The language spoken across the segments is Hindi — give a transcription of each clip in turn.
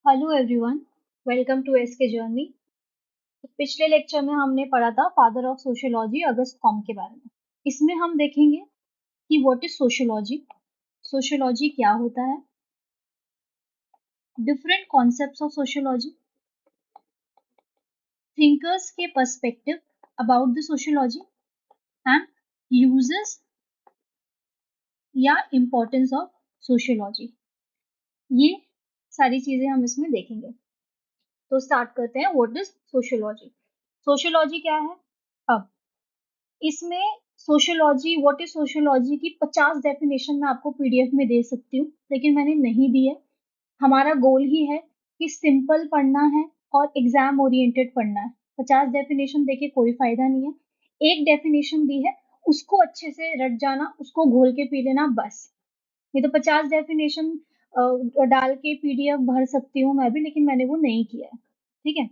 Hello everyone, welcome to SK journey. तो पिछले लेक्चर में हमने पढ़ा था father of sociology Auguste Comte के बारे में। इसमें हम देखेंगे कि व्हाट इज सोशियोलॉजी, सोशियोलॉजी क्या होता है, different concepts of sociology, thinkers के perspective about the sociology and uses या इम्पोर्टेंस ऑफ सोशियोलॉजी। ये सारी चीजें हम इसमें देखेंगे। तो स्टार्ट करते हैं, व्हाट इज सोशियोलॉजी। सोशियोलॉजी क्या है? अब इसमें सोशियोलॉजी, व्हाट इज सोशियोलॉजी की 50 डेफिनेशन मैं आपको पीडीएफ में दे सकती हूँ, लेकिन मैंने नहीं दी है। हमारा गोल ही है कि सिंपल पढ़ना है और एग्जाम ओरिएंटेड पढ़ना है। 50 डेफिनेशन देके कोई फायदा नहीं है। एक डेफिनेशन दी है, उसको अच्छे से रट जाना, उसको घोल के पी लेना बस। नहीं तो 50 डेफिनेशन डाल के पीडीएफ भर सकती हूँ मैं भी, लेकिन मैंने वो नहीं किया है। ठीक है।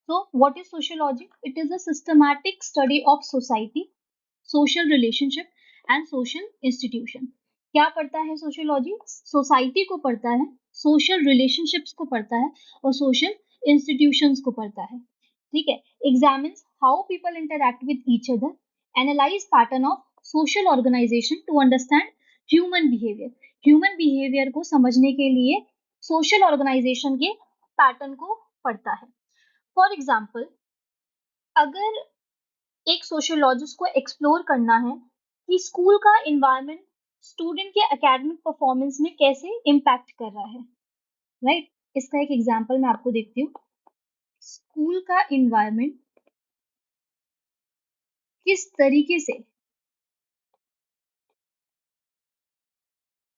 So, what is sociology? It is a systematic study of society, social relationship and social institution. क्या पढ़ता है सोशियोलॉजी? सोसाइटी को पढ़ता है, सोशल रिलेशनशिप्स को पढ़ता है और सोशल इंस्टीट्यूशंस को पढ़ता है। ठीक है। Examines how people interact with each other, analyse pattern of social organisation to understand human behaviour. Human behaviour को समझने के लिए सोशल ऑर्गेनाइजेशन के पैटर्न को पढ़ता है। फॉर एग्जाम्पल, अगर एक सोशियोलॉजिस्ट को एक्सप्लोर करना है कि स्कूल का इन्वायरमेंट स्टूडेंट के एकेडमिक परफॉर्मेंस में कैसे इम्पैक्ट कर रहा है, राइट? इसका एक एग्जांपल मैं आपको देती हूँ। स्कूल का इन्वायरमेंट किस तरीके से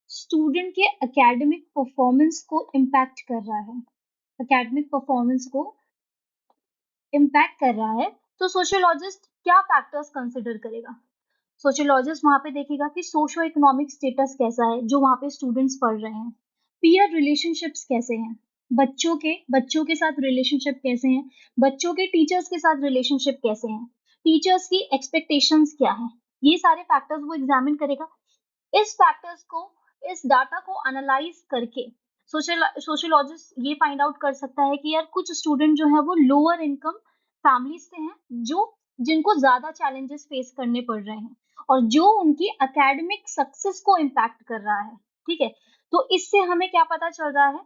स्टूडेंट के एकेडमिक परफॉर्मेंस को इम्पैक्ट कर रहा है, एकेडमिक परफॉर्मेंस को इम्पैक्ट कर रहा है, तो सोशियोलॉजिस्ट क्या फैक्टर्स कंसिडर करेगा? सोशियोलॉजिस्ट वहां पे देखेगा कि सोशो इकोनॉमिक स्टेटस कैसा है जो वहां पे स्टूडेंट्स पढ़ रहे हैं, पीयर रिलेशनशिप्स कैसे हैं, बच्चों के साथ रिलेशनशिप कैसे हैं, बच्चों के टीचर्स के साथ रिलेशनशिप कैसे हैं, टीचर्स की एक्सपेक्टेशंस क्या है। ये सारे फैक्टर्स वो एग्जामिन करेगा। इस फैक्टर्स को, इस डाटा को एनालाइज करके सोशियोलॉजिस्ट ये फाइंड आउट कर सकता है कि यार कुछ स्टूडेंट जो है वो लोअर इनकम फैमिली से हैं, जो जिनको ज्यादा चैलेंजेस फेस करने पड़ रहे हैं और जो उनकी एकेडमिक सक्सेस को इम्पैक्ट कर रहा है। ठीक है। तो इससे हमें क्या पता चल रहा है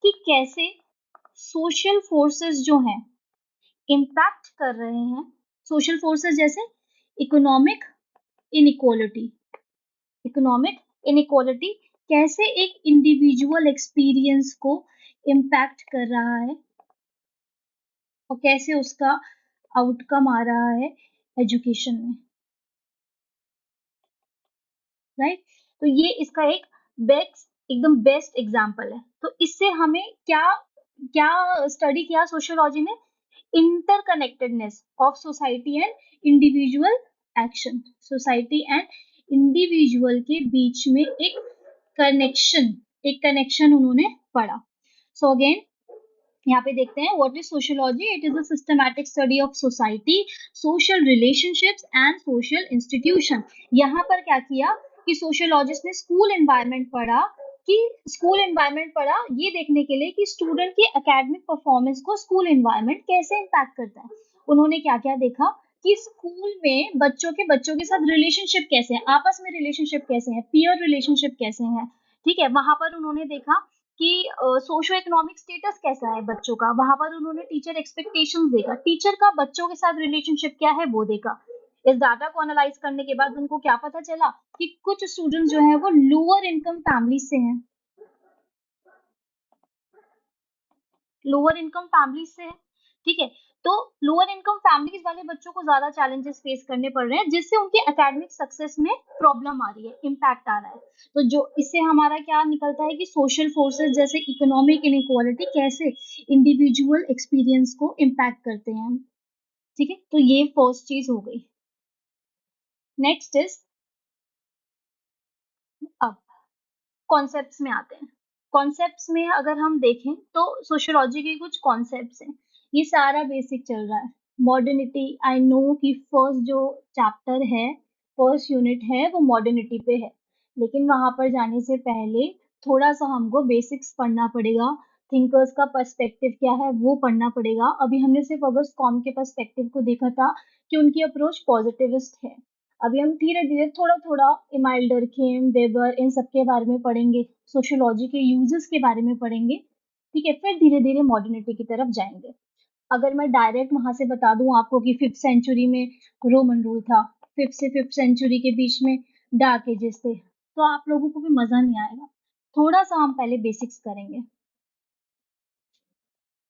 कि कैसे सोशल फोर्सेस जो हैं इम्पैक्ट कर रहे हैं। सोशल फोर्सेस जैसे इकोनॉमिक इनइक्वालिटी, इकोनॉमिक इनइक्वालिटी कैसे एक इंडिविजुअल एक्सपीरियंस को इम्पैक्ट कर रहा है और कैसे उसका आउटकम आ रहा है एजुकेशन में, राइट? तो ये इसका एक एकदम बेस्ट एग्जांपल है। तो इससे हमें क्या क्या स्टडी किया सोशियोलॉजी ने? Interconnectedness of society and individual action. Society and individual के बीच में एक कनेक्शन उन्होंने पढ़ा। सो अगेन यहाँ पे देखते हैं, what is sociology? It is a systematic study of society, social relationships and social institution. यहाँ पर क्या किया कि सोशियोलॉजिस्ट ने स्कूल एनवायरनमेंट पढ़ा, ये देखने के लिए कि स्टूडेंट की एकेडमिक परफॉर्मेंस को स्कूल एनवायरनमेंट कैसे इम्पैक्ट करता है। उन्होंने क्या क्या देखा कि स्कूल में बच्चों के साथ रिलेशनशिप कैसे है, आपस में रिलेशनशिप कैसे है, पीयर रिलेशनशिप कैसे है। ठीक है। वहां पर उन्होंने देखा कि सोशो इकोनॉमिक स्टेटस कैसा है बच्चों का। वहां पर उन्होंने टीचर एक्सपेक्टेशंस देखा, टीचर का बच्चों के साथ रिलेशनशिप क्या है वो देखा। इस डाटा को एनालाइज करने के बाद उनको क्या पता चला कि कुछ स्टूडेंट्स जो है वो लोअर इनकम फैमिली से हैं, लोअर इनकम फैमिली से है। ठीक है। तो लोअर इनकम फैमिलीज वाले बच्चों को ज्यादा चैलेंजेस फेस करने पड़ रहे हैं, जिससे उनके एकेडमिक सक्सेस में प्रॉब्लम आ रही है, इम्पैक्ट आ रहा है। तो जो इससे हमारा क्या निकलता है कि सोशल फोर्सेस जैसे इकोनॉमिक इनइक्वालिटी कैसे इंडिविजुअल एक्सपीरियंस को इम्पैक्ट करते हैं। ठीक है। तो ये फर्स्ट चीज हो गई। नेक्स्ट इज, अब कॉन्सेप्ट्स में आते हैं। कॉन्सेप्ट्स में अगर हम देखें तो सोशियोलॉजी के कुछ कॉन्सेप्ट्स हैं। ये सारा बेसिक चल रहा है। मॉडर्निटी, आई नो कि फर्स्ट जो चैप्टर है, फर्स्ट यूनिट है वो मॉडर्निटी पे है, लेकिन वहां पर जाने से पहले थोड़ा सा हमको बेसिक्स पढ़ना पड़ेगा, थिंकर्स का पर्सपेक्टिव क्या है वो पढ़ना पड़ेगा। अभी हमने सिर्फ अगस्त कॉम के पर्सपेक्टिव को देखा था कि उनकी अप्रोच पॉजिटिविस्ट है। अभी हम धीरे धीरे थोड़ा थोड़ा इमाइल डर्खेम, वेबर, इन सब के बारे में पढ़ेंगे, सोशियोलॉजी के यूजेस के बारे में पढ़ेंगे, ठीक है, फिर धीरे धीरे मॉडर्निटी की तरफ जाएंगे। अगर मैं डायरेक्ट वहां से बता दूं आपको कि 5th सेंचुरी में रोमन रूल था, 5th से 5th सेंचुरी के बीच में डार्क एजेस थे, तो आप लोगों को भी मजा नहीं आएगा। थोड़ा सा हम पहले बेसिक्स करेंगे।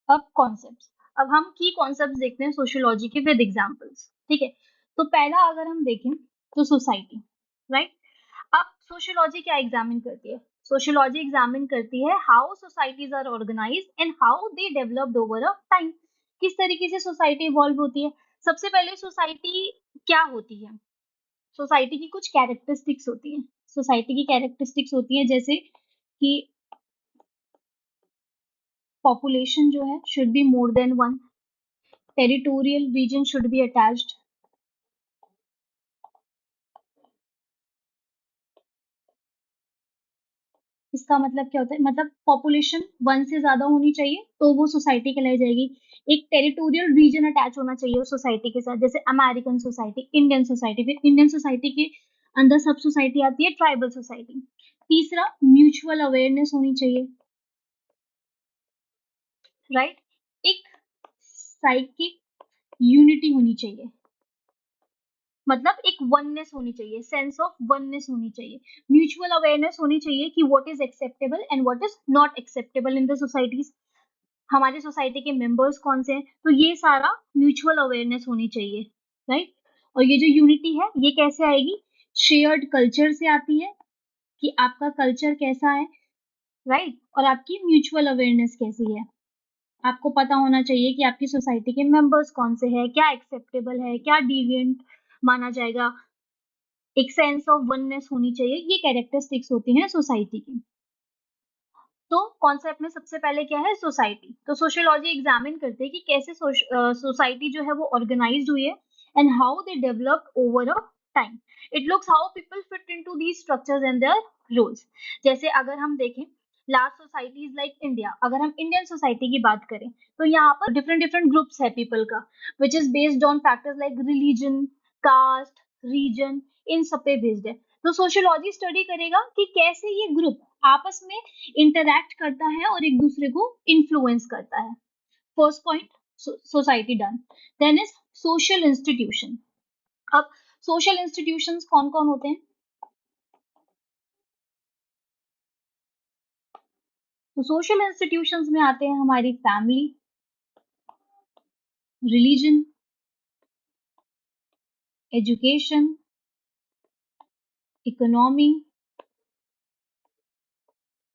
अब कॉन्सेप्ट्स, अब हम की कॉन्सेप्ट्स देखते हैं सोशियोलॉजी के विद एग्जांपल्स, ठीक है। तो पहला अगर हम देखें तो सोसाइटी, राइट। अब सोशियोलॉजी क्या एग्जामिन करती है? सोशियोलॉजी एग्जामिन करती है how societies are organised and how they developed over a time. किस तरीके से सोसाइटी इवॉल्व होती है। सबसे पहले सोसाइटी क्या होती है? सोसाइटी की कुछ कैरेक्टरिस्टिक्स होती है। सोसाइटी की कैरेक्टरिस्टिक्स होती है जैसे कि पॉपुलेशन जो है should be more than one, territorial reason should be attached. इसका मतलब क्या होता है? मतलब पॉपुलेशन वन से ज्यादा होनी चाहिए तो वो सोसाइटी कहलाई जाएगी। एक टेरिटोरियल रीजन अटैच होना चाहिए उस सोसाइटी के साथ, जैसे अमेरिकन सोसाइटी, इंडियन सोसाइटी। फिर इंडियन सोसाइटी के अंदर सब सोसाइटी आती है ट्राइबल सोसाइटी। तीसरा, म्यूचुअल अवेयरनेस होनी चाहिए, राइट। एक साइकिक यूनिटी होनी चाहिए, मतलब एक वननेस होनी चाहिए, सेंस ऑफ वननेस होनी चाहिए। म्यूचुअल अवेयरनेस होनी चाहिए कि what is acceptable and what is not acceptable in the societies. हमारे सोसाइटी के मेंबर्स कौन से हैं, तो ये सारा म्यूचुअल अवेयरनेस होनी चाहिए, राइट। और ये जो यूनिटी है ये कैसे आएगी? शेयर्ड कल्चर से आती है कि आपका कल्चर कैसा है, राइट, और आपकी म्यूचुअल अवेयरनेस कैसी है। आपको पता होना चाहिए कि आपकी सोसाइटी के मेंबर्स कौन से हैं, क्या एक्सेप्टेबल है, क्या डिविएंट माना जाएगा। एक सेंस ऑफ वननेस होनी चाहिए। ये कैरेक्टरिस्टिक्स होती हैं सोसाइटी की। तो कॉन्सेप्ट में सबसे पहले क्या है? सोसाइटी। तो सोशियोलॉजी एग्जामिन करते हैं कि कैसे सोसाइटी जो है वो ऑर्गेनाइज्ड हुई है and how they develop over a time. It looks how people fit into these structures and their roles. जैसे अगर हम देखें लार्ज सोसाइटीज लाइक इंडिया, अगर हम इंडियन सोसाइटी की बात करें तो यहाँ पर डिफरेंट डिफरेंट ग्रुप्स है पीपल का, which is based on factors like religion, caste, region, इन सब पे बेस्ड है। तो सोशियोलॉजी स्टडी करेगा कि कैसे ये ग्रुप आपस में इंटरैक्ट करता है और एक दूसरे को इन्फ्लुएंस करता है। First point, society done. Then is social institution. अब सोशल इंस्टीट्यूशंस कौन कौन होते हैं? तो सोशल इंस्टीट्यूशंस में आते हैं हमारी family, religion, education, economy,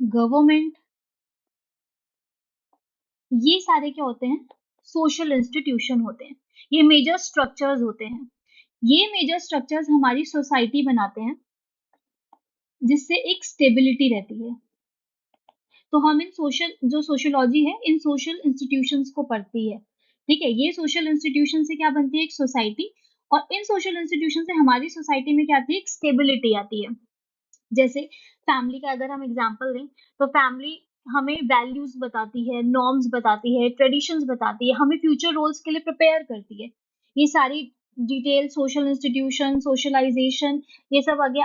government. ये सारे क्या होते हैं? सोशल इंस्टीट्यूशन होते हैं। ये मेजर स्ट्रक्चर्स होते हैं। ये मेजर स्ट्रक्चर्स हमारी सोसाइटी बनाते हैं जिससे एक स्टेबिलिटी रहती है। तो हम इन सोशल, जो सोशियोलॉजी है इन सोशल इंस्टीट्यूशंस को पढ़ती है, ठीक है। ये सोशल इंस्टीट्यूशन से क्या बनती है? एक सोसाइटी। और इन सोशल इंस्टीट्यूशन से हमारी सोसाइटी में क्या आती है? एक स्टेबिलिटी आती है। जैसे फैमिली का अगर हम एग्जांपल दें तो फैमिली हमें वैल्यूज बताती है, नॉर्म्स बताती है, ट्रेडिशंस बताती है, हमें फ्यूचर रोल्स के लिए प्रिपेयर करती है। ये सारी डिटेल सोशल इंस्टीट्यूशन, सोशलाइजेशन, ये सब आगे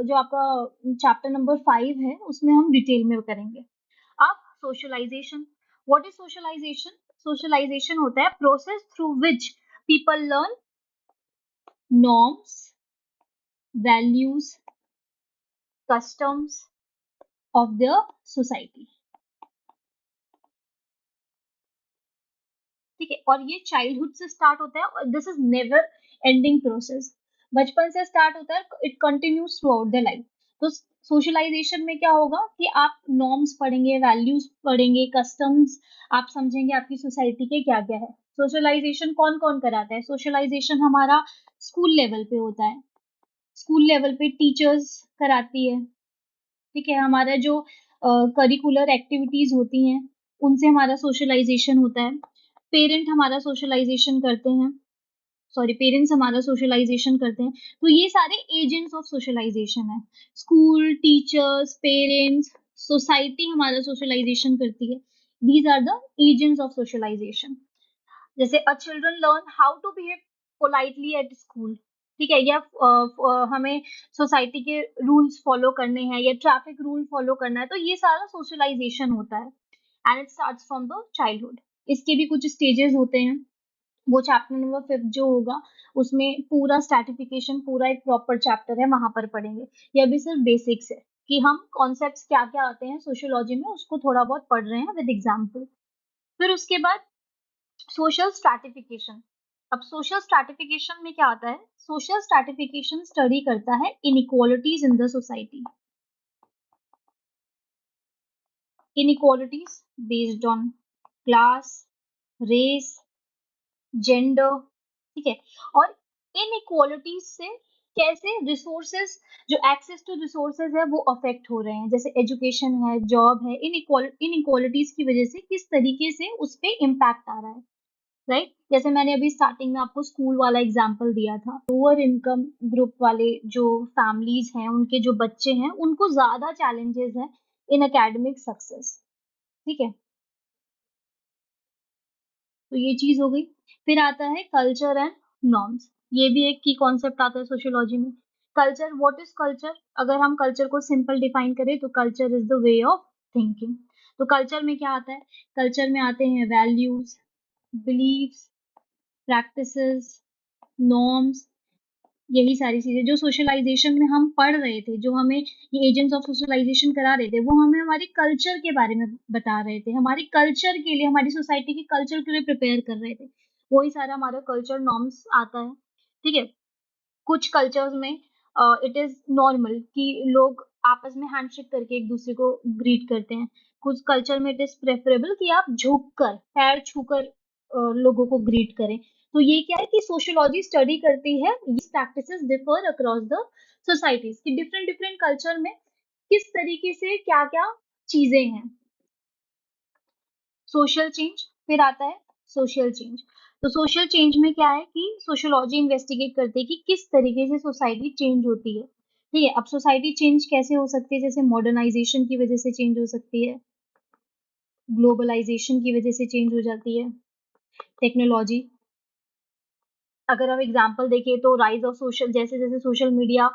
जो आपका चैप्टर नंबर 5 है उसमें हम डिटेल में करेंगे। अब socialisation, what is socialisation? Socialisation होता है process through which people learn norms, values, customs of the society, ठीक है। और ये चाइल्डहुड से स्टार्ट होता है और this is never ending process. बचपन से स्टार्ट होता है, it continues through out the life. तो सोशलाइजेशन में क्या होगा कि आप नॉर्म्स पढ़ेंगे, वैल्यूज पढ़ेंगे, कस्टम्स आप समझेंगे आपकी सोसाइटी के क्या क्या है। सोशलाइजेशन कौन कौन कराता है? सोशलाइजेशन हमारा स्कूल लेवल पे होता है। स्कूल लेवल पे टीचर्स कराती है, ठीक है। हमारा जो करिकुलर एक्टिविटीज होती हैं उनसे हमारा सोशलाइजेशन होता है। पेरेंट हमारा सोशलाइजेशन करते हैं, सॉरी, पेरेंट्स हमारा सोशलाइजेशन करते हैं। तो ये सारे एजेंट्स ऑफ सोशलाइजेशन है। स्कूल, टीचर्स, पेरेंट्स, सोसाइटी हमारा सोशलाइजेशन करती है। These are the agents of socialization. जैसे a children learn how to behave politely at school, ठीक है, या हमें सोसाइटी के रूल्स फॉलो करने हैं या ट्रैफिक रूल फॉलो करना है, तो ये सारा सोशलाइजेशन होता है and it starts from the childhood. इसके भी कुछ स्टेजेस होते हैं, वो चैप्टर नंबर 5 जो होगा उसमें पूरा स्ट्रैटिफिकेशन, पूरा एक प्रॉपर चैप्टर है, वहां पर पढ़ेंगे। ये अभी सिर्फ बेसिक्स है कि हम कॉन्सेप्ट्स क्या क्या आते हैं सोशियोलॉजी में, उसको थोड़ा बहुत पढ़ रहे हैं विद एग्जाम्पल। फिर उसके बाद सोशल स्ट्रैटिफिकेशन। अब सोशल स्ट्रैटिफिकेशन में क्या आता है? सोशल स्ट्रैटिफिकेशन स्टडी करता है inequalities in the society. Inequalities based on class, race, gender, ठीक है। और इनइक्वालिटीज से कैसे रिसोर्सेज, जो एक्सेस टू रिसोर्सेज है वो अफेक्ट हो रहे हैं, जैसे एजुकेशन है, जॉब है, इनइक्वालिटीज की वजह से किस तरीके से उस पे इम्पैक्ट आ रहा है, राइट। जैसे मैंने अभी स्टार्टिंग में आपको स्कूल वाला एग्जांपल दिया था, लोअर इनकम ग्रुप वाले जो फैमिलीज हैं, उनके जो बच्चे हैं, उनको ज्यादा चैलेंजेस हैं इन एकेडमिक सक्सेस, ठीक है। तो ये चीज हो गई। फिर आता है कल्चर एंड नॉर्म्स। ये भी एक की कॉन्सेप्ट आता है सोशियोलॉजी में। Culture, what is culture? अगर हम कल्चर को सिंपल डिफाइन करें तो culture is the way of thinking. तो कल्चर में क्या आता है? कल्चर में आते हैं वैल्यूज, बिलीव्स, प्रैक्टिसेस, नॉर्म्स, यही सारी चीजें जो सोशलाइजेशन में हम पढ़ रहे थे, जो हमें ये एजेंट्स ऑफ सोशलाइजेशन करा रहे थे, वो हमें हमारे कल्चर के बारे में बता रहे थे, हमारे कल्चर के लिए, हमारी सोसाइटी के कल्चर के लिए प्रिपेयर कर रहे थे। वही सारा हमारा कल्चर नॉर्म्स आता है, ठीक है। कुछ कल्चर्स में इट इज नॉर्मल कि लोग आपस में हैंडशेक करके एक दूसरे को ग्रीट करते हैं। कुछ कल्चर में इट इज प्रेफरेबल कि आप झुककर, पैर छूकर लोगों को ग्रीट करें। तो ये क्या है कि सोशियोलॉजी स्टडी करती है ये practices differ across the societies, कि डिफरेंट डिफरेंट कल्चर में किस तरीके से क्या क्या चीजें हैं। सोशल चेंज, फिर आता है सोशल चेंज। तो सोशल चेंज में क्या है कि सोशियोलॉजी इन्वेस्टिगेट करती है कि किस तरीके से सोसाइटी चेंज होती है, ठीक है। अब सोसाइटी चेंज कैसे हो सकती है? जैसे मॉडर्नाइजेशन की वजह से चेंज हो सकती है, ग्लोबलाइजेशन की वजह से चेंज हो जाती है, टेक्नोलॉजी। अगर हम एग्जांपल देखें तो राइज ऑफ सोशल, जैसे जैसे सोशल मीडिया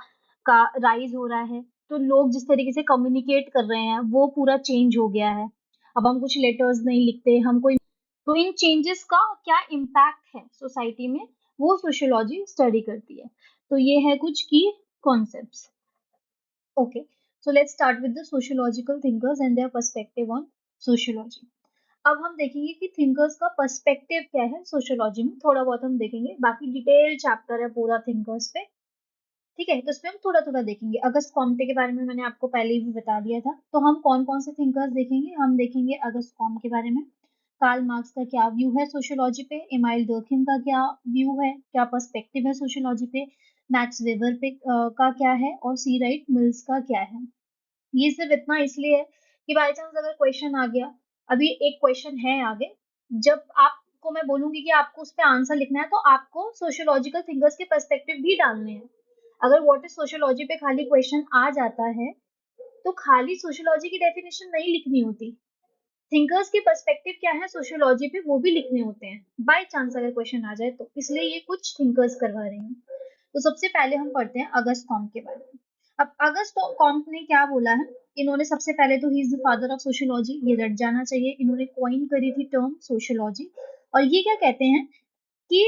का राइज हो रहा है, तो लोग जिस तरीके से कम्युनिकेट कर रहे हैं वो पूरा चेंज हो गया है। अब हम कुछ लेटर्स नहीं लिखते, हम कोई, तो इन चेंजेस का क्या इम्पैक्ट है सोसाइटी में, वो सोशियोलॉजी स्टडी करती है। तो ये है कुछ की concepts. Okay, so let's start with the sociological thinkers and their perspective on sociology. अब हम देखेंगे कि थिंकर्स का पर्सपेक्टिव क्या है सोशियोलॉजी में, थोड़ा बहुत हम देखेंगे, बाकी डिटेल चैप्टर है पूरा थिंकर्स पे, ठीक है। तो इसमें हम थोड़ा थोड़ा देखेंगे। अगस्त कॉम्टे के बारे में मैंने आपको पहले ही भी बता दिया था। तो हम कौन कौन से थिंकर्स देखेंगे? हम देखेंगे अगस्त कॉम के बारे में, कार्ल मार्क्स का क्या व्यू है सोशियोलॉजी पे, इमाइल डर्खिम का क्या व्यू है, क्या पर्सपेक्टिव है सोशियोलॉजी पे, मैक्स वेबर पे का क्या है, और सी राइट मिल्स का क्या है। ये सिर्फ इतना इसलिए है कि बाई चांस अगर क्वेश्चन आ गया, अभी एक क्वेश्चन है आगे, जब आपको मैं बोलूंगी कि आपको उस पर आंसर लिखना है, तो आपको सोशियोलॉजिकल थिंकर्स के पर्सपेक्टिव भी डालने हैं। अगर व्हाट इज सोशियोलॉजी पे खाली क्वेश्चन आ जाता है, तो खाली सोशियोलॉजी की डेफिनेशन नहीं लिखनी होती, थिंकर्स के पर्सपेक्टिव क्या है सोशियोलॉजी पे वो भी लिखने होते हैं, बाय चांस अगर क्वेश्चन आ जाए तो। इसलिए ये कुछ थिंकर्स करवा रही हूँ। तो सबसे पहले हम पढ़ते हैं अगस्त कॉम्ट के बारे में। अब अगस्त कॉम्ट ने क्या बोला है? इन्होंने सबसे पहले तो he is the father of sociology, ये रट जाना चाहिए। इन्होंने कॉइन करी थी टर्म सोशियोलॉजी, और ये क्या कहते हैं कि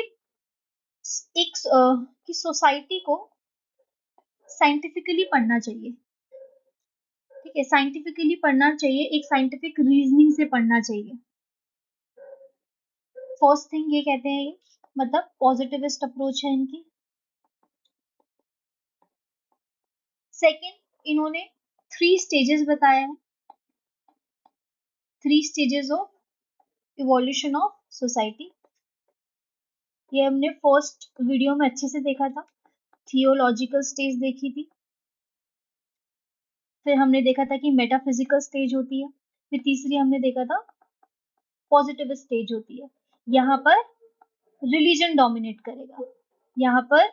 एक कि सोसाइटी को साइंटिफिकली पढ़ना चाहिए, ठीक है, साइंटिफिकली पढ़ना चाहिए, एक साइंटिफिक रीजनिंग से पढ़ना चाहिए। फर्स्ट थिंग ये कहते हैं, ये मतलब पॉजिटिविस्ट अप्रोच है इनकी। सेकंड, इन्होंने 3 स्टेजेस बताया है, 3 stages of evolution of society. ये हमने फर्स्ट वीडियो में अच्छे से देखा था, थियोलॉजिकल स्टेज देखी थी, फिर हमने देखा था कि मेटाफिजिकल स्टेज होती है, फिर तीसरी हमने देखा था पॉजिटिव स्टेज होती है। यहाँ पर रिलीजन डोमिनेट करेगा, यहाँ पर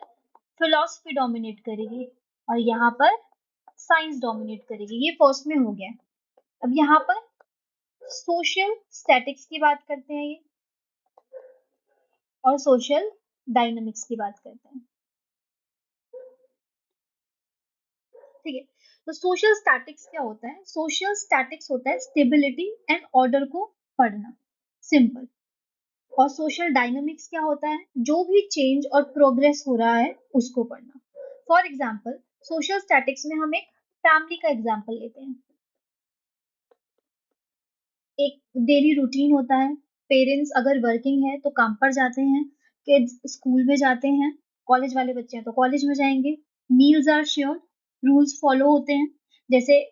फिलॉसफी डोमिनेट करेगी, और यहाँ पर साइंस डोमिनेट करेगी। ये फर्स्ट में हो गया। अब यहाँ पर सोशल स्टैटिक्स की बात करते हैं ये, और सोशल डायनामिक्स की बात करते हैं। ठीक है, तो सोशल स्टैटिक्स क्या होता है? सोशल स्टैटिक्स होता है स्टेबिलिटी एंड ऑर्डर को पढ़ना, सिंपल। और सोशल डायनामिक्स क्या होता है? जो भी चेंज और प्रोग्रेस हो रहा है उसको पढ़ना। फॉर एग्जाम्पल, सोशल स्टैटिक्स में हम एक फैमिली का एग्जाम्पल लेते हैं। एक डेली रूटीन होता है, पेरेंट्स अगर वर्किंग है तो काम पर जाते हैं, किड्स स्कूल में जाते हैं, कॉलेज वाले बच्चे हैं तो कॉलेज में जाएंगे, meals are sure, rules follow होते हैं। जैसे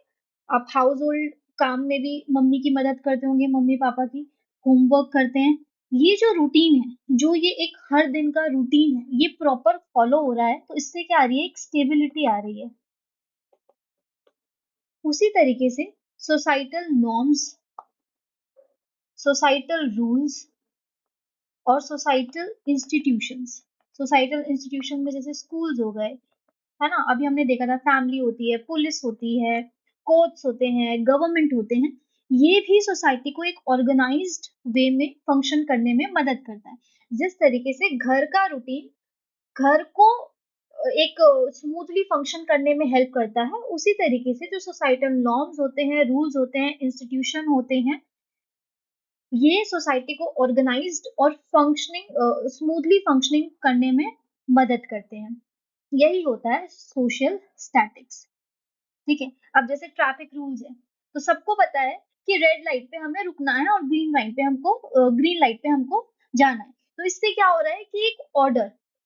आप हाउस होल्ड काम में भी मम्मी की मदद करते होंगे, मम्मी पापा की, होमवर्क करते हैं। ये जो रूटीन है, जो ये एक हर दिन का रूटीन है, ये प्रॉपर फॉलो हो रहा है, तो इससे क्या आ रही है? एक स्टेबिलिटी आ रही है। उसी तरीके से सोसाइटल नॉर्म्स, सोसाइटल रूल्स और सोसाइटल इंस्टीट्यूशन में जैसे स्कूल्स हो गए, है ना, अभी हमने देखा था फैमिली होती है, पुलिस होती है, कोर्ट्स होते हैं, गवर्नमेंट होते हैं। ये भी सोसाइटी को एक ऑर्गेनाइज्ड वे में फंक्शन करने में मदद करता है। जिस तरीके से घर का रूटीन घर को एक स्मूथली फंक्शन करने में हेल्प करता है, उसी तरीके से जो सोसाइटल नॉर्म्स होते हैं, रूल्स होते हैं, इंस्टीट्यूशन होते हैं, ये सोसाइटी को ऑर्गेनाइज्ड और फंक्शनिंग स्मूथली फंक्शनिंग करने में मदद करते हैं। यही होता है सोशल स्टैटिक्स। ठीक है, अब जैसे ट्रैफिक रूल्स है, तो सबको पता है कि रेड लाइट पे हमें रुकना है और ग्रीन लाइट पे हमको जाना है। तो इससे क्या हो रहा है कि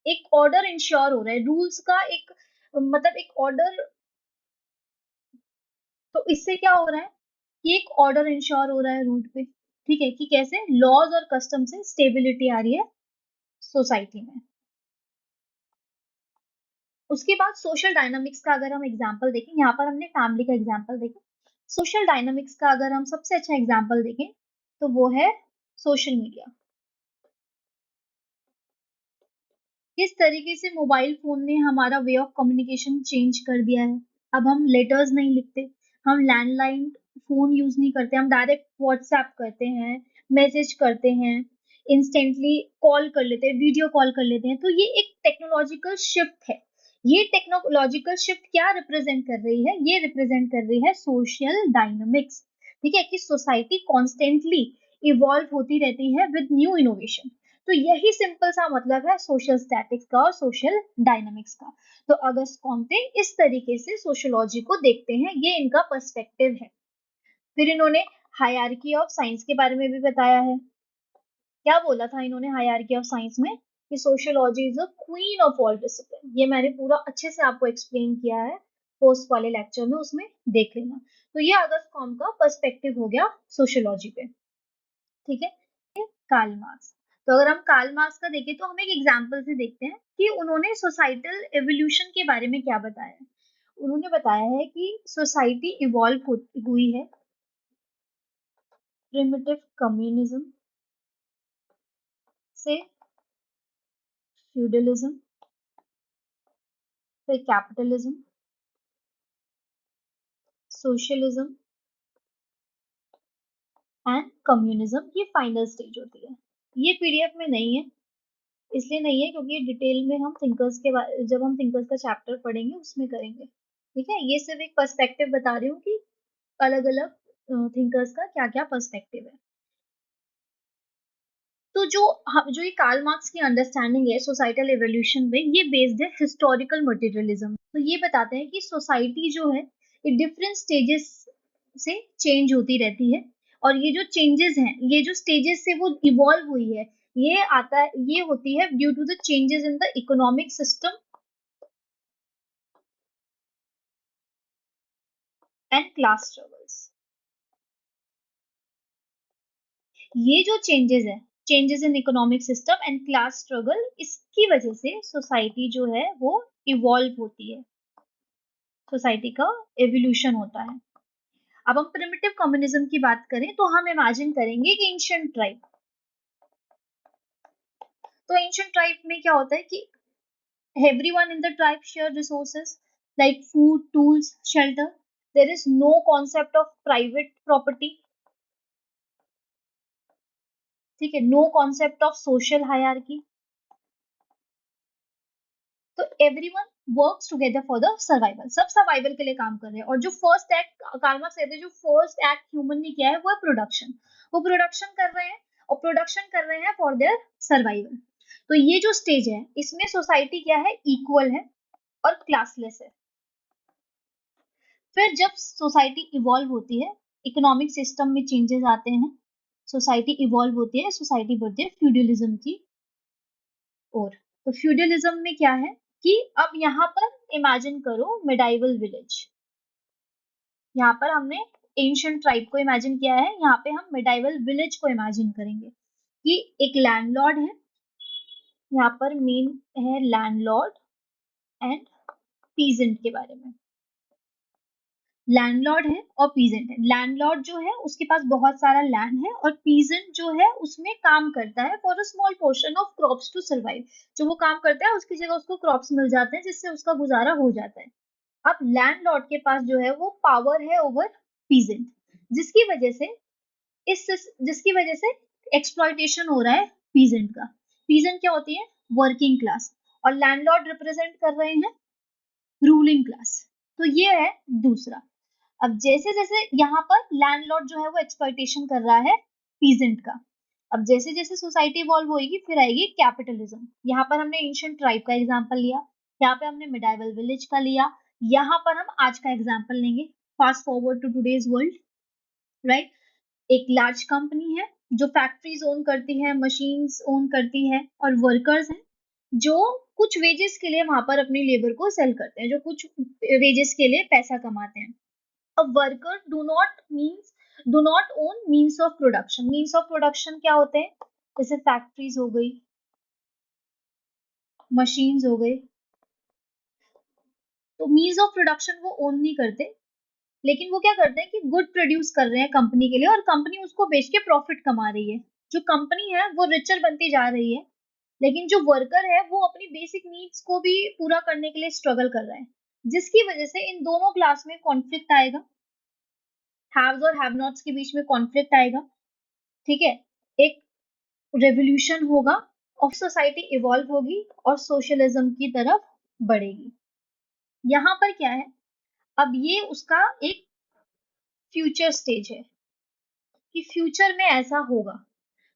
एक ऑर्डर इंश्योर हो रहा है, रूल्स का एक मतलब एक ऑर्डर। तो इससे क्या हो रहा है कि एक ऑर्डर इंश्योर हो रहा है रूट पे। ठीक है, कि कैसे लॉज और कस्टम से स्टेबिलिटी आ रही है सोसाइटी में। उसके बाद सोशल डायनामिक्स का अगर हम एग्जांपल देखें, यहाँ पर हमने फैमिली का एग्जांपल देखा। सोशल डायनामिक्स का अगर हम सबसे अच्छा एग्जांपल देखें तो वो है सोशल मीडिया। किस तरीके से मोबाइल फोन ने हमारा वे ऑफ कम्युनिकेशन चेंज कर दिया है। अब हम लेटर्स नहीं लिखते, हम लैंडलाइन फोन यूज नहीं करते, हम डायरेक्ट व्हाट्सएप करते हैं, मैसेज करते हैं, इंस्टेंटली कॉल कर लेते हैं, वीडियो कॉल कर लेते हैं। तो ये एक टेक्नोलॉजिकल शिफ्ट है। ये टेक्नोलॉजिकल शिफ्ट क्या रिप्रेजेंट कर रही है? ये रिप्रेजेंट कर रही है सोशल डायनामिक्स। ठीक है, कि सोसाइटी कॉन्स्टेंटली इवॉल्व होती रहती है विद न्यू इनोवेशन। तो यही सिंपल सा मतलब है सोशल स्टैटिक्स का और सोशल डायनामिक्स का। तो अगस्त कॉम्टे इस तरीके से सोशियोलॉजी को देखते हैं, ये इनका पर्सपेक्टिव है। फिर इन्होंने हायरार्की ऑफ साइंस के बारे में भी बताया है। क्या बोला था इन्होंने हायरार्की ऑफ साइंस में? कि sociology is a queen of all discipline. ये मैंने पूरा अच्छे से आपको एक्सप्लेन किया है पोस्ट वाले लेक्चर में, उसमें देख लेना। तो ये अगस्त कॉम का पर्सपेक्टिव हो गया सोशियोलॉजी पे। ठीक है, कार्ल मार्क्स। तो अगर हम कार्ल मार्क्स का देखें तो हम एक एग्जांपल से देखते हैं कि उन्होंने सोसाइटल एवोल्यूशन के बारे में क्या बताया है। उन्होंने बताया है कि सोसाइटी इवॉल्व हुई है प्रिमिटिव कम्युनिज्म से, फ्यूडलिज्म, फिर कैपिटलिज्म, सोशलिज्म एंड कम्युनिज्म, ये फाइनल स्टेज होती है। ये पीडीएफ में नहीं है, इसलिए नहीं है क्योंकि डिटेल में हम थिंकर्स के बारे, जब हम थिंकर्स का चैप्टर पढ़ेंगे उसमें करेंगे। ठीक है, ये सिर्फ एक पर्सपेक्टिव बता रही हूँ कि अलग अलग थिंकर्स का क्या क्या पर्सपेक्टिव है। तो जो ये कार्ल मार्क्स की अंडरस्टैंडिंग है सोसाइटल एवोल्यूशन में, ये बेस्ड है हिस्टोरिकल मटेरियलिज्म। तो ये बताते हैं कि सोसाइटी जो है ये डिफरेंट स्टेजेस से चेंज होती रहती है, और ये जो चेंजेस हैं, ये जो स्टेजेस से वो इवॉल्व हुई है, ये होती है due to the changes in the economic system and class struggles. ये जो changes in economic system and class struggle, इसकी वजह से सोसाइटी जो है वो इवॉल्व होती है, सोसाइटी का एवोल्यूशन होता है। अब हम प्रिमिटिव कम्युनिज्म की बात करें तो हम इमेजिन करेंगे कि एंशिएंट ट्राइब। तो एंशिएंट ट्राइब में क्या होता है कि everyone in the tribe share resources like food, tools, shelter, there is no concept of private property, ठीक है, no concept of social hierarchy, तो everyone works together for the survival, सब सर्वाइवल के लिए काम कर रहे हैं। और जो फर्स्ट एक्ट कार्ल मार्क्स कहते हैं, जो फर्स्ट एक्ट ह्यूमन ने किया है वो है प्रोडक्शन, वो प्रोडक्शन कर रहे हैं और प्रोडक्शन कर रहे हैं फॉर देयर सर्वाइवल। तो ये जो स्टेज है इसमें सोसाइटी क्या है, इक्वल है और क्लासलेस है। फिर जब सोसाइटी इवॉल्व होती है, इकोनॉमिक सिस्टम में चेंजेस आते हैं, सोसाइटी इवॉल्व होती है, सोसाइटी बढ़ती है फ्यूडलिज्म की ओर। तो फ्यूडलिज्म में क्या है कि अब यहाँ पर इमेजिन करो मिडाइवल विलेज, यहाँ पर हमने एंशिएंट ट्राइब को इमेजिन किया है, यहाँ पे हम मिडाइवल विलेज को इमेजिन करेंगे कि एक लैंडलॉर्ड है, यहाँ पर मेन है लैंडलॉर्ड एंड पीजेंट के बारे में। लैंडलॉर्ड है और पीजेंट है, लैंडलॉर्ड जो है उसके पास बहुत सारा लैंड है और पीजेंट जो है उसमें काम करता है for a small portion of crops to survive, जो वो काम करता है उसकी जगह उसको क्रॉप्स मिल जाते हैं जिससे उसका गुजारा हो जाता है। अब लैंडलॉर्ड के पास जो है वो पावर है ओवर पीजेंट, जिसकी वजह से जिसकी वजह से एक्सप्लॉइटेशन हो रहा है पीजेंट का। पीजेंट क्या होती है, वर्किंग क्लास, और लैंडलॉर्ड रिप्रेजेंट कर रहे हैं रूलिंग क्लास। तो ये है दूसरा। अब जैसे जैसे यहाँ पर लैंडलॉर्ड जो है वो एक्सप्लॉइटेशन कर रहा है पीजेंट का, अब जैसे जैसे सोसाइटी इवॉल्व होगी फिर आएगी कैपिटलिज्म। यहाँ पर हमने एंशिएंट ट्राइब का एग्जांपल लिया, यहाँ पे हमने मिडाइवल विलेज का लिया, यहाँ पर हम आज का एग्जांपल लेंगे। Fast forward to today's world, right. एक लार्ज कंपनी है जो फैक्ट्रीज ओन करती है, मशीन्स ओन करती है, और वर्कर्स हैं जो कुछ वेजेस के लिए वहां पर अपनी लेबर को सेल करते हैं, जो कुछ वेजेस के लिए पैसा कमाते हैं। A worker do not own means of production। means of production क्या होते हैं, जैसे फैक्ट्रीज हो गई, मशीन्स हो गई, तो मीन्स ऑफ प्रोडक्शन वो ओन नहीं करते, लेकिन वो क्या करते हैं कि गुड प्रोड्यूस कर रहे हैं कंपनी के लिए और कंपनी उसको बेच के प्रॉफिट कमा रही है। जो कंपनी है वो रिचर बनती जा रही है, लेकिन जो वर्कर है वो अपनी बेसिक नीड्स को भी पूरा करने के लिए स्ट्रगल कर रहा है, जिसकी वजह से इन दोनों क्लास में कॉन्फ्लिक्ट आएगा, हैव्स और हैव नॉट्स के बीच में कॉन्फ्लिक्ट आएगा, ठीक है। एक रेवोल्यूशन होगा और सोसाइटी इवॉल्व होगी और सोशलिज्म की तरफ बढ़ेगी। यहाँ पर क्या है, अब ये उसका एक फ्यूचर स्टेज है कि फ्यूचर में ऐसा होगा।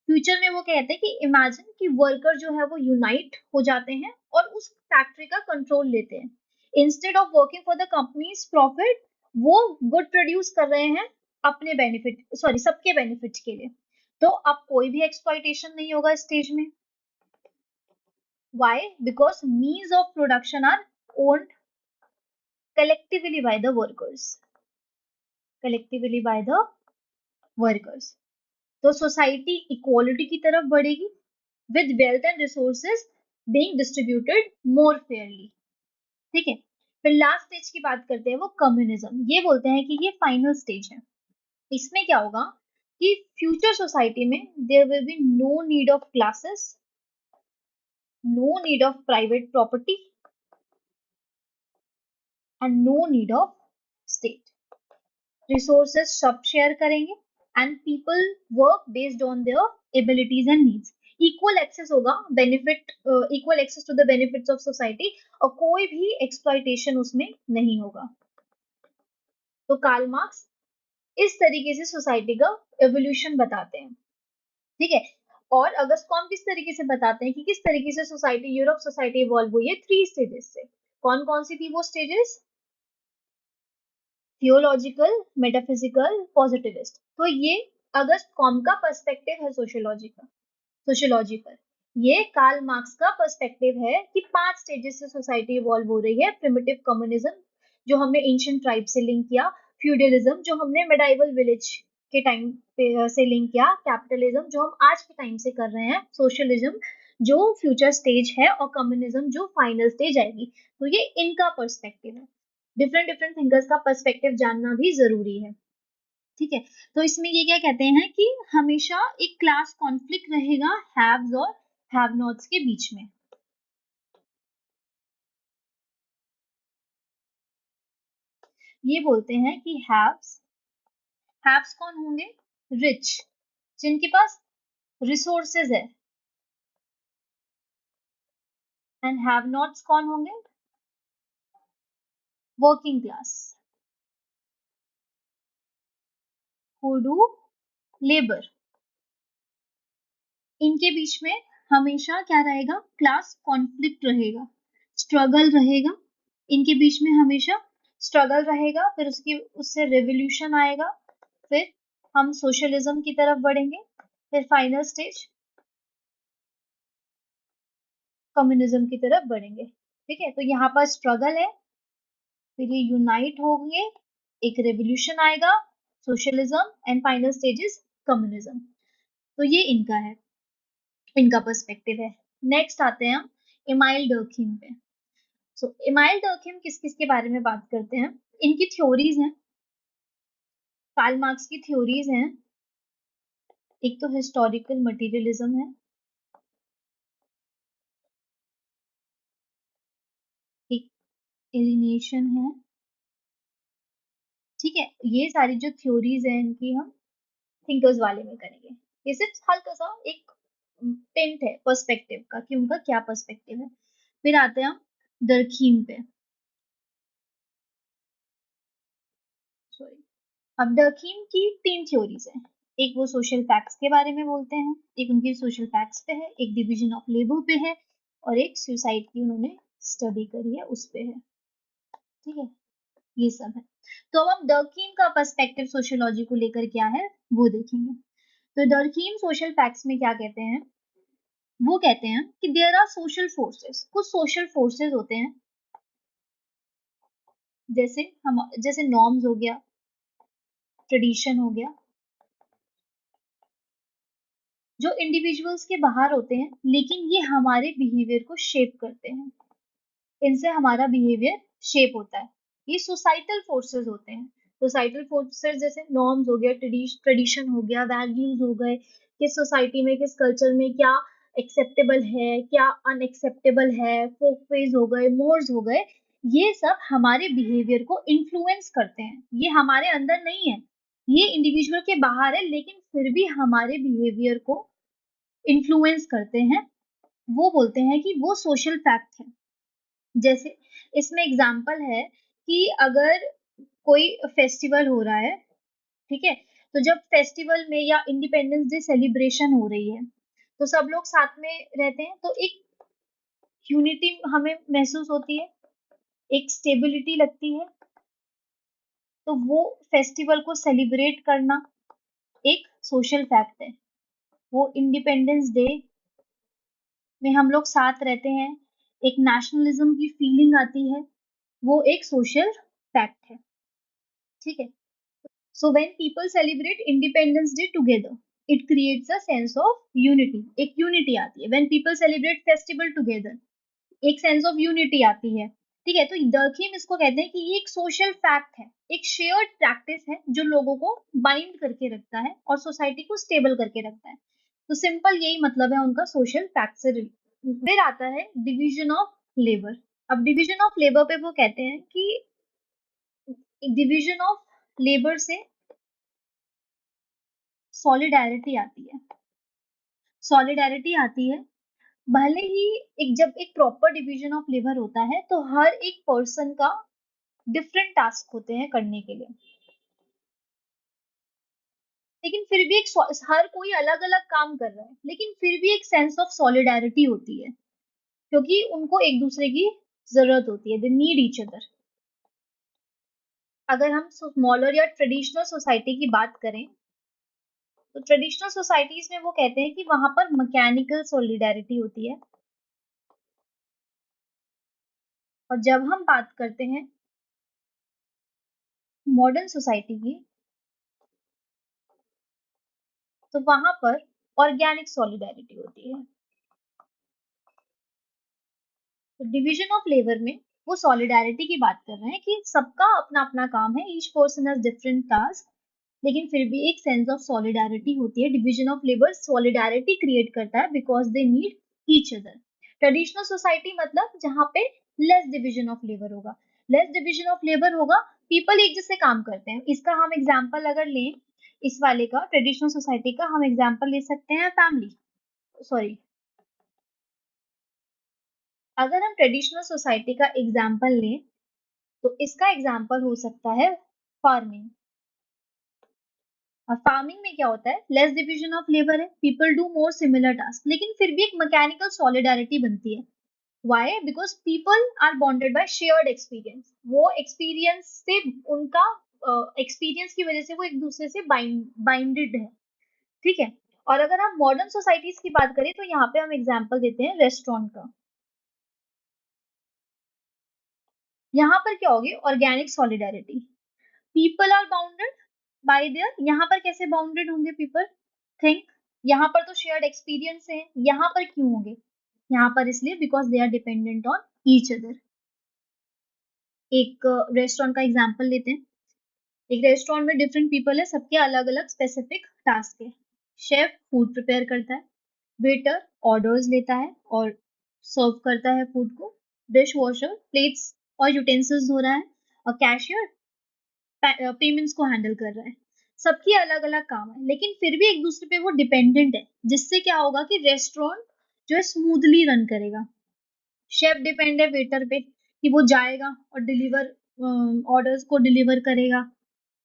फ्यूचर में वो कहते हैं कि इमेजिन कि वर्कर जो है वो यूनाइट हो जाते हैं और उस फैक्ट्री का कंट्रोल लेते हैं, instead of working for the companies profit वो गुड प्रोड्यूस कर रहे हैं अपने बेनिफिट, सॉरी सबके बेनिफिट के लिए। तो अब कोई भी एक्सप्लॉइटेशन नहीं होगा स्टेज में। Why? Because means of production are owned collectively by the workers. Collectively by the workers. तो सोसाइटी इक्वालिटी की तरफ बढ़ेगी with wealth and resources being distributed more fairly. ठीक है। फिर लास्ट स्टेज की बात करते हैं, वो कम्युनिज्म। ये बोलते हैं कि ये फाइनल स्टेज है। इसमें क्या होगा कि फ्यूचर सोसाइटी में there will be no need of classes, no need of private property and no need of state. Resources सब शेयर करेंगे and people work based on their abilities and needs. Equal access होगा benefit, equal access to the benefits of society, और कोई भी एक्सप्लॉइटेशन उसमें नहीं होगा। तो कार्ल मार्क्स इस तरीके से सोसाइटी का एवोल्यूशन बताते हैं, ठीक है। और अगस्त कॉम किस तरीके से बताते हैं कि किस तरीके से सोसाइटी, यूरोप सोसाइटी इवॉल्व हुई है 3 स्टेजेस से। कौन कौन सी थी वो स्टेजेस, थियोलॉजिकल, मेटाफिजिकल, पॉजिटिविस्ट। तो ये अगस्त कॉम का पर्सपेक्टिव है सोशियोलॉजी का, सोशियोलॉजी पर। ये कार्ल मार्क्स का पर्सपेक्टिव है कि 5 स्टेजेस से सोसाइटी इवॉल्व हो रही है। प्रिमिटिव कम्युनिज्म जो हमने एंशिएंट ट्राइब से लिंक किया, फ्यूडलिज्म जो हमने मेडाइवल विलेज के टाइम से लिंक किया, कैपिटलिज्म जो हम आज के टाइम से कर रहे हैं, सोशलिज्म जो फ्यूचर स्टेज है, और कम्युनिज्म जो फाइनल स्टेज आएगी। तो ये इनका पर्सपेक्टिव है। डिफरेंट डिफरेंट थिंकर्स का पर्सपेक्टिव जानना भी जरूरी है, ठीक है। तो इसमें ये क्या कहते हैं कि हमेशा एक क्लास कॉन्फ्लिक्ट रहेगा हैव्स और हैव नॉट्स के बीच में। ये बोलते हैं कि हैव्स कौन होंगे? रिच, जिनके पास रिसोर्सेज है, एंड हैव नॉट्स कौन होंगे? Working class, who do labour. इनके बीच में हमेशा क्या रहेगा? क्लास कॉन्फ्लिक्ट रहेगा, स्ट्रगल रहेगा। इनके बीच में हमेशा स्ट्रगल रहेगा, फिर उससे रेवोल्यूशन आएगा, फिर हम सोशलिज्म की तरफ बढ़ेंगे, फिर फाइनल स्टेज कम्युनिज्म की तरफ बढ़ेंगे। ठीक है, तो यहाँ पर स्ट्रगल है, फिर ये यूनाइट होंगे, एक रेवोल्यूशन आएगा, socialism, and final stage is communism. तो ये इनका पर्सपेक्टिव है। नेक्स्ट आते हैं हम इमाइल डर्खीम पे। सो इमाइल डर्खीम किस किस के बारे में बात करते हैं? इनकी थ्योरीज हैं, कार्ल मार्क्स की थ्योरीज हैं। एक तो हिस्टोरिकल मटेरियलिज्म है, एक एलिनेशन है। ठीक है, ये सारी जो थ्योरीज हैं इनकी हम थिंकर्स वाले में करेंगे। ये सिर्फ हल्का सा एक टेंट है पर्सपेक्टिव का कि उनका क्या पर्सपेक्टिव है। फिर आते हैं हम डर्खीम पे। सॉरी, अब डर्खीम की 3 थ्योरीज हैं। एक वो सोशल फैक्ट्स के बारे में बोलते हैं, एक उनकी सोशल फैक्ट्स पे है, एक डिवीजन ऑफ लेबर पे है, और एक सुसाइड की उन्होंने स्टडी करी है उस पे है। ठीक है, ये सब है। तो अब हम डर्खीम का पर्सपेक्टिव सोशियोलॉजी को लेकर क्या है वो देखेंगे। तो डर्खीम सोशल फैक्ट्स में क्या कहते हैं? वो कहते हैं कि देयर आर सोशल फोर्सेस, कुछ सोशल फोर्सेस होते हैं, जैसे नॉर्म्स हो गया, ट्रेडिशन हो गया, जो इंडिविजुअल्स के बाहर होते हैं, लेकिन ये हमारे बिहेवियर को शेप करते हैं। इनसे हमारा बिहेवियर शेप होता है। ये सोसाइटल फोर्सेस होते हैं। सोसाइटल फोर्सेस जैसे नॉर्म्स हो गया, ट्रेडिशन हो गया, वैल्यूज हो गए, किस सोसाइटी में, किस कल्चर में क्या एक्सेप्टेबल है, क्या अनएक्सेप्टेबल है, फोक फेज हो गए, मोर्स हो गए, ये सब हमारे बिहेवियर को इन्फ्लुएंस करते हैं। ये हमारे अंदर नहीं है, ये इंडिविजुअल के बाहर है, लेकिन फिर भी हमारे बिहेवियर को इन्फ्लुएंस करते हैं। वो बोलते हैं कि वो सोशल फैक्ट है। जैसे इसमें एग्जाम्पल है कि अगर कोई फेस्टिवल हो रहा है, ठीक है, तो जब फेस्टिवल में या इंडिपेंडेंस डे सेलिब्रेशन हो रही है, तो सब लोग साथ में रहते हैं, तो एक यूनिटी हमें महसूस होती है, एक स्टेबिलिटी लगती है। तो वो फेस्टिवल को सेलिब्रेट करना एक सोशल फैक्ट है। वो इंडिपेंडेंस डे में हम लोग साथ रहते हैं, एक नेशनलिज्म की फीलिंग आती है, वो एक सोशल फैक्ट है। ठीक है, so when people celebrate independence day together, it creates a sense of unity, एक यूनिटी आती है। When people celebrate festival together, एक सेंस ऑफ यूनिटी आती है। ठीक है, तो डर्खीम इसको कहते हैं कि ये एक सोशल फैक्ट है, एक शेयर्ड प्रैक्टिस है जो लोगों को बाइंड करके रखता है और सोसाइटी को स्टेबल करके रखता है। तो सिंपल यही मतलब है उनका सोशल फैक्ट से। फिर आता है डिवीजन ऑफ लेबर। अब डिवीजन ऑफ लेबर पे वो कहते हैं कि डिवीजन ऑफ लेबर से सॉलिडारिटी आती है, सॉलिडारिटी आती है। भले ही जब एक प्रॉपर डिवीजन ऑफ लेबर होता है तो हर एक पर्सन का डिफरेंट टास्क होते हैं करने के लिए, लेकिन फिर भी हर कोई अलग अलग काम कर रहा है, लेकिन फिर भी एक सेंस ऑफ सॉलिडारिटी होती है, क्योंकि उनको एक दूसरे की जरूरत होती है, दे नीड ईच अदर। अगर हम स्मॉलर या ट्रेडिशनल सोसाइटी की बात करें, तो ट्रेडिशनल सोसाइटीज में वो कहते हैं कि वहां पर मैकेनिकल सॉलिडारिटी होती है। और जब हम बात करते हैं मॉडर्न सोसाइटी की, तो वहां पर ऑर्गेनिक सॉलिडारिटी होती है। तो डिवीजन ऑफ लेबर में वो सॉलिडारिटी की बात कर रहे हैं कि सबका अपना अपना काम है, each person has different task, लेकिन फिर भी एक सेंस ऑफ सॉलिडारिटी होती है। Division of labour solidarity create करता है because they need each other. Traditional society मतलब जहाँ पे लेस डिवीजन ऑफ लेबर होगा, लेस डिवीजन ऑफ लेबर होगा पीपल एक जैसे काम करते हैं। इसका हम एग्जाम्पल अगर लें, इस वाले का, ट्रेडिशनल सोसाइटी का हम एग्जाम्पल ले सकते हैं फैमिली, सॉरी, अगर हम ट्रेडिशनल सोसाइटी का एग्जाम्पल लें तो इसका एग्जाम्पल हो सकता है फार्मिंग। और फार्मिंग में क्या होता है, लेस डिविजन ऑफ लेबर है, people do more similar task, लेकिन फिर भी एक मैकेनिकल सॉलिडारिटी बनती है। Why? Because people are bonded by shared experience. वो एक्सपीरियंस से उनका एक्सपीरियंस की वजह से वो एक दूसरे से बाइंडेड है। ठीक है। और अगर हम मॉडर्न सोसाइटीज की बात करें तो यहाँ पे हम एग्जांपल देते हैं रेस्टोरेंट का। यहाँ पर क्या होगी, organic solidarity. People are bounded by their, यहाँ पर कैसे बाउंडेड होंगे पीपल, थिंक, यहाँ पर तो शेयर्ड एक्सपीरियंस है, यहाँ पर क्यों होंगे, यहाँ पर इसलिए because they are dependent on each other. एक रेस्टोरेंट का एग्जांपल लेते हैं। एक रेस्टोरेंट में डिफरेंट पीपल है, सबके अलग अलग स्पेसिफिक टास्क है। शेफ फूड प्रिपेयर करता है, वेटर ऑर्डर्स लेता है और सर्व करता है फूड को, डिश वॉशर प्लेट्स और यूटेंसिल्स धो रहा है, और कैशियर पेमेंट्स को हैंडल कर रहा है। सबकी अलग अलग काम है, लेकिन फिर भी एक दूसरे पे वो डिपेंडेंट है, जिससे क्या होगा कि रेस्टोरेंट जो है स्मूथली रन करेगा। शेफ डिपेंड है वेटर पे कि वो जाएगा और डिलीवर ऑर्डर्स को डिलीवर करेगा।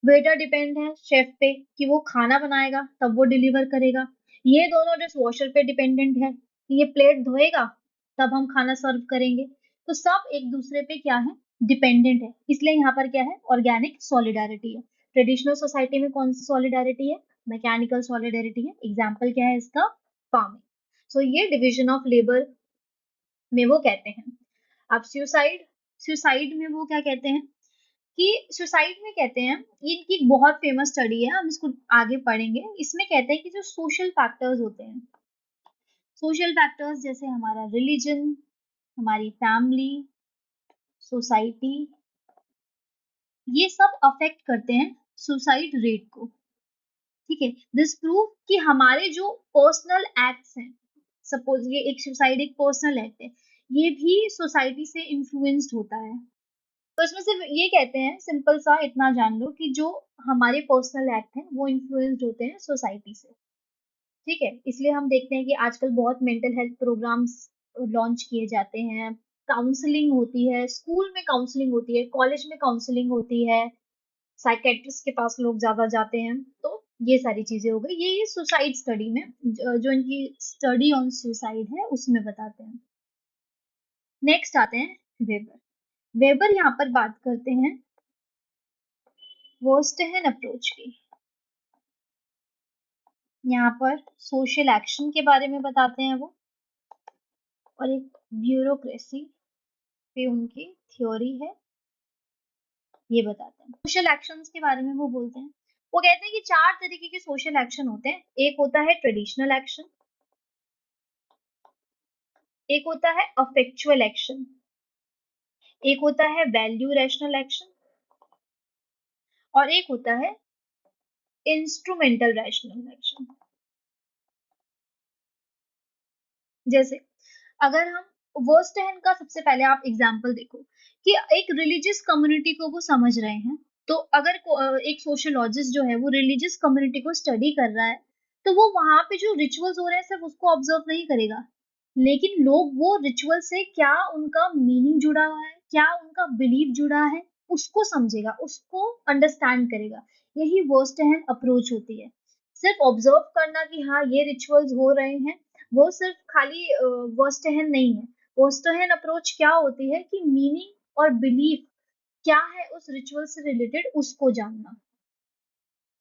वेटर डिपेंड है शेफ पे कि वो खाना बनाएगा तब वो डिलीवर करेगा। ये दोनों डिश वॉशर पे डिपेंडेंट है कि ये प्लेट धोएगा तब हम खाना सर्व करेंगे। तो सब एक दूसरे पे क्या है, डिपेंडेंट है। इसलिए यहाँ पर क्या है, ऑर्गेनिक सॉलिडारिटी है। ट्रेडिशनल सोसाइटी में कौन सी सॉलिडारिटी है, मैकेनिकल सॉलिडारिटी है। एग्जाम्पल क्या है इसका, फार्मिंग। सो ये डिविजन ऑफ लेबर में वो कहते हैं। अब सुसाइड, सुसाइड में वो क्या कहते हैं कि सुसाइड में कहते हैं, ये इनकी एक बहुत फेमस स्टडी है, हम इसको आगे पढ़ेंगे। इसमें कहते हैं कि जो सोशल फैक्टर्स होते हैं, सोशल फैक्टर्स जैसे हमारा रिलीजन, हमारी फैमिली, सोसाइटी, ये सब अफेक्ट करते हैं सुसाइड रेट को। ठीक है। दिस प्रूव कि हमारे जो पर्सनल एक्ट्स हैं, सपोज ये एक सुसाइड एक पर्सनल एक्ट है, ये भी सोसाइटी से इन्फ्लुएंस्ड होता है। तो इसमें सिर्फ ये कहते हैं, सिंपल सा इतना जान लो कि जो हमारे पर्सनल एक्ट हैं वो इन्फ्लुएंस्ड होते हैं सोसाइटी से। ठीक है। इसलिए हम देखते हैं कि आजकल बहुत मेंटल हेल्थ प्रोग्राम्स लॉन्च किए जाते हैं, काउंसलिंग होती है, स्कूल में काउंसलिंग होती है, कॉलेज में काउंसलिंग होती है, साइकेट्रिस्ट के पास लोग ज्यादा जाते हैं। तो ये सारी चीजें हो गई, ये सुसाइड स्टडी में जो इनकी स्टडी ऑन सुसाइड है उसमें बताते हैं। नेक्स्ट आते हैं वेबर। वेबर यहाँ पर बात करते हैं वर्स्टहन अप्रोच की। यहाँ पर सोशल एक्शन के बारे में बताते हैं वो, और एक ब्यूरोक्रेसी पे उनकी थ्योरी है, ये बताते हैं। सोशल एक्शंस के बारे में वो बोलते हैं, वो कहते हैं कि 4 तरीके के सोशल एक्शन होते हैं। एक होता है ट्रेडिशनल एक्शन, एक होता है अफेक्चुअल एक्शन, एक होता है वैल्यू रैशनल एक्शन, और एक होता है इंस्ट्रूमेंटल रैशनल एक्शन। जैसे अगर हम वर्स्टहन का सबसे पहले आप एग्जांपल देखो कि एक रिलीजियस कम्युनिटी को वो समझ रहे हैं, तो अगर एक सोशियोलॉजिस्ट जो है वो रिलीजियस कम्युनिटी को स्टडी कर रहा है, तो वो वहां पे जो रिचुअल्स हो रहे हैं सिर्फ उसको ऑब्जर्व नहीं करेगा, लेकिन लोग वो रिचुअल से क्या उनका मीनिंग जुड़ा हुआ है, क्या उनका बिलीफ जुड़ा है, उसको समझेगा, उसको अंडरस्टैंड करेगा। यही वर्स्टहन अप्रोच होती है। सिर्फ ऑब्जर्व करना कि हाँ ये रिचुअल्स हो रहे हैं, वो सिर्फ खाली वर्स्टहन नहीं है। वर्स्टहन अप्रोच क्या होती है कि मीनिंग और बिलीफ क्या है उस रिचुअल से रिलेटेड, उसको जानना।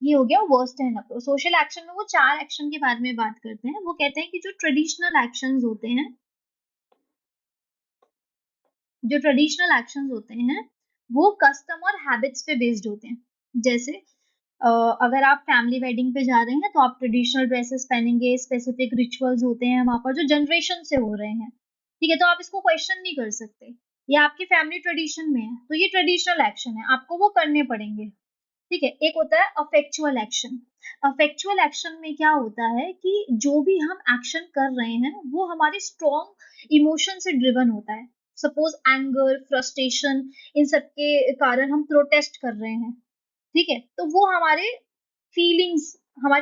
ये हो गया वर्स्टहन अप्रोच। सोशल एक्शन में वो 4 एक्शन के बारे में बात करते हैं। वो कहते हैं कि जो ट्रेडिशनल एक्शंस होते हैं, जो ट्रेडिशनल एक्शंस होते हैं वो कस्टम और हैबिट्स पे बेस्ड होते हैं। जैसे अगर आप फैमिली वेडिंग पे जा रहे हैं तो आप ट्रेडिशनल ड्रेसेस पहनेंगे, स्पेसिफिक रिचुअल्स होते हैं वहां पर जो जनरेशन से हो रहे हैं। ठीक है। तो आप इसको क्वेश्चन नहीं कर सकते, ये आपकी फैमिली ट्रेडिशन में है तो ये ट्रेडिशनल एक्शन है, आपको वो करने पड़ेंगे। ठीक है। एक होता है अफेक्चुअल एक्शन। अफेक्चुअल एक्शन में क्या होता है कि जो भी हम एक्शन कर रहे हैं वो हमारे स्ट्रॉन्ग इमोशन से ड्रिवन होता है। सपोज एंगर, फ्रस्ट्रेशन, इन सब के कारण हम प्रोटेस्ट कर रहे हैं, ठीक है, तो वो हमारी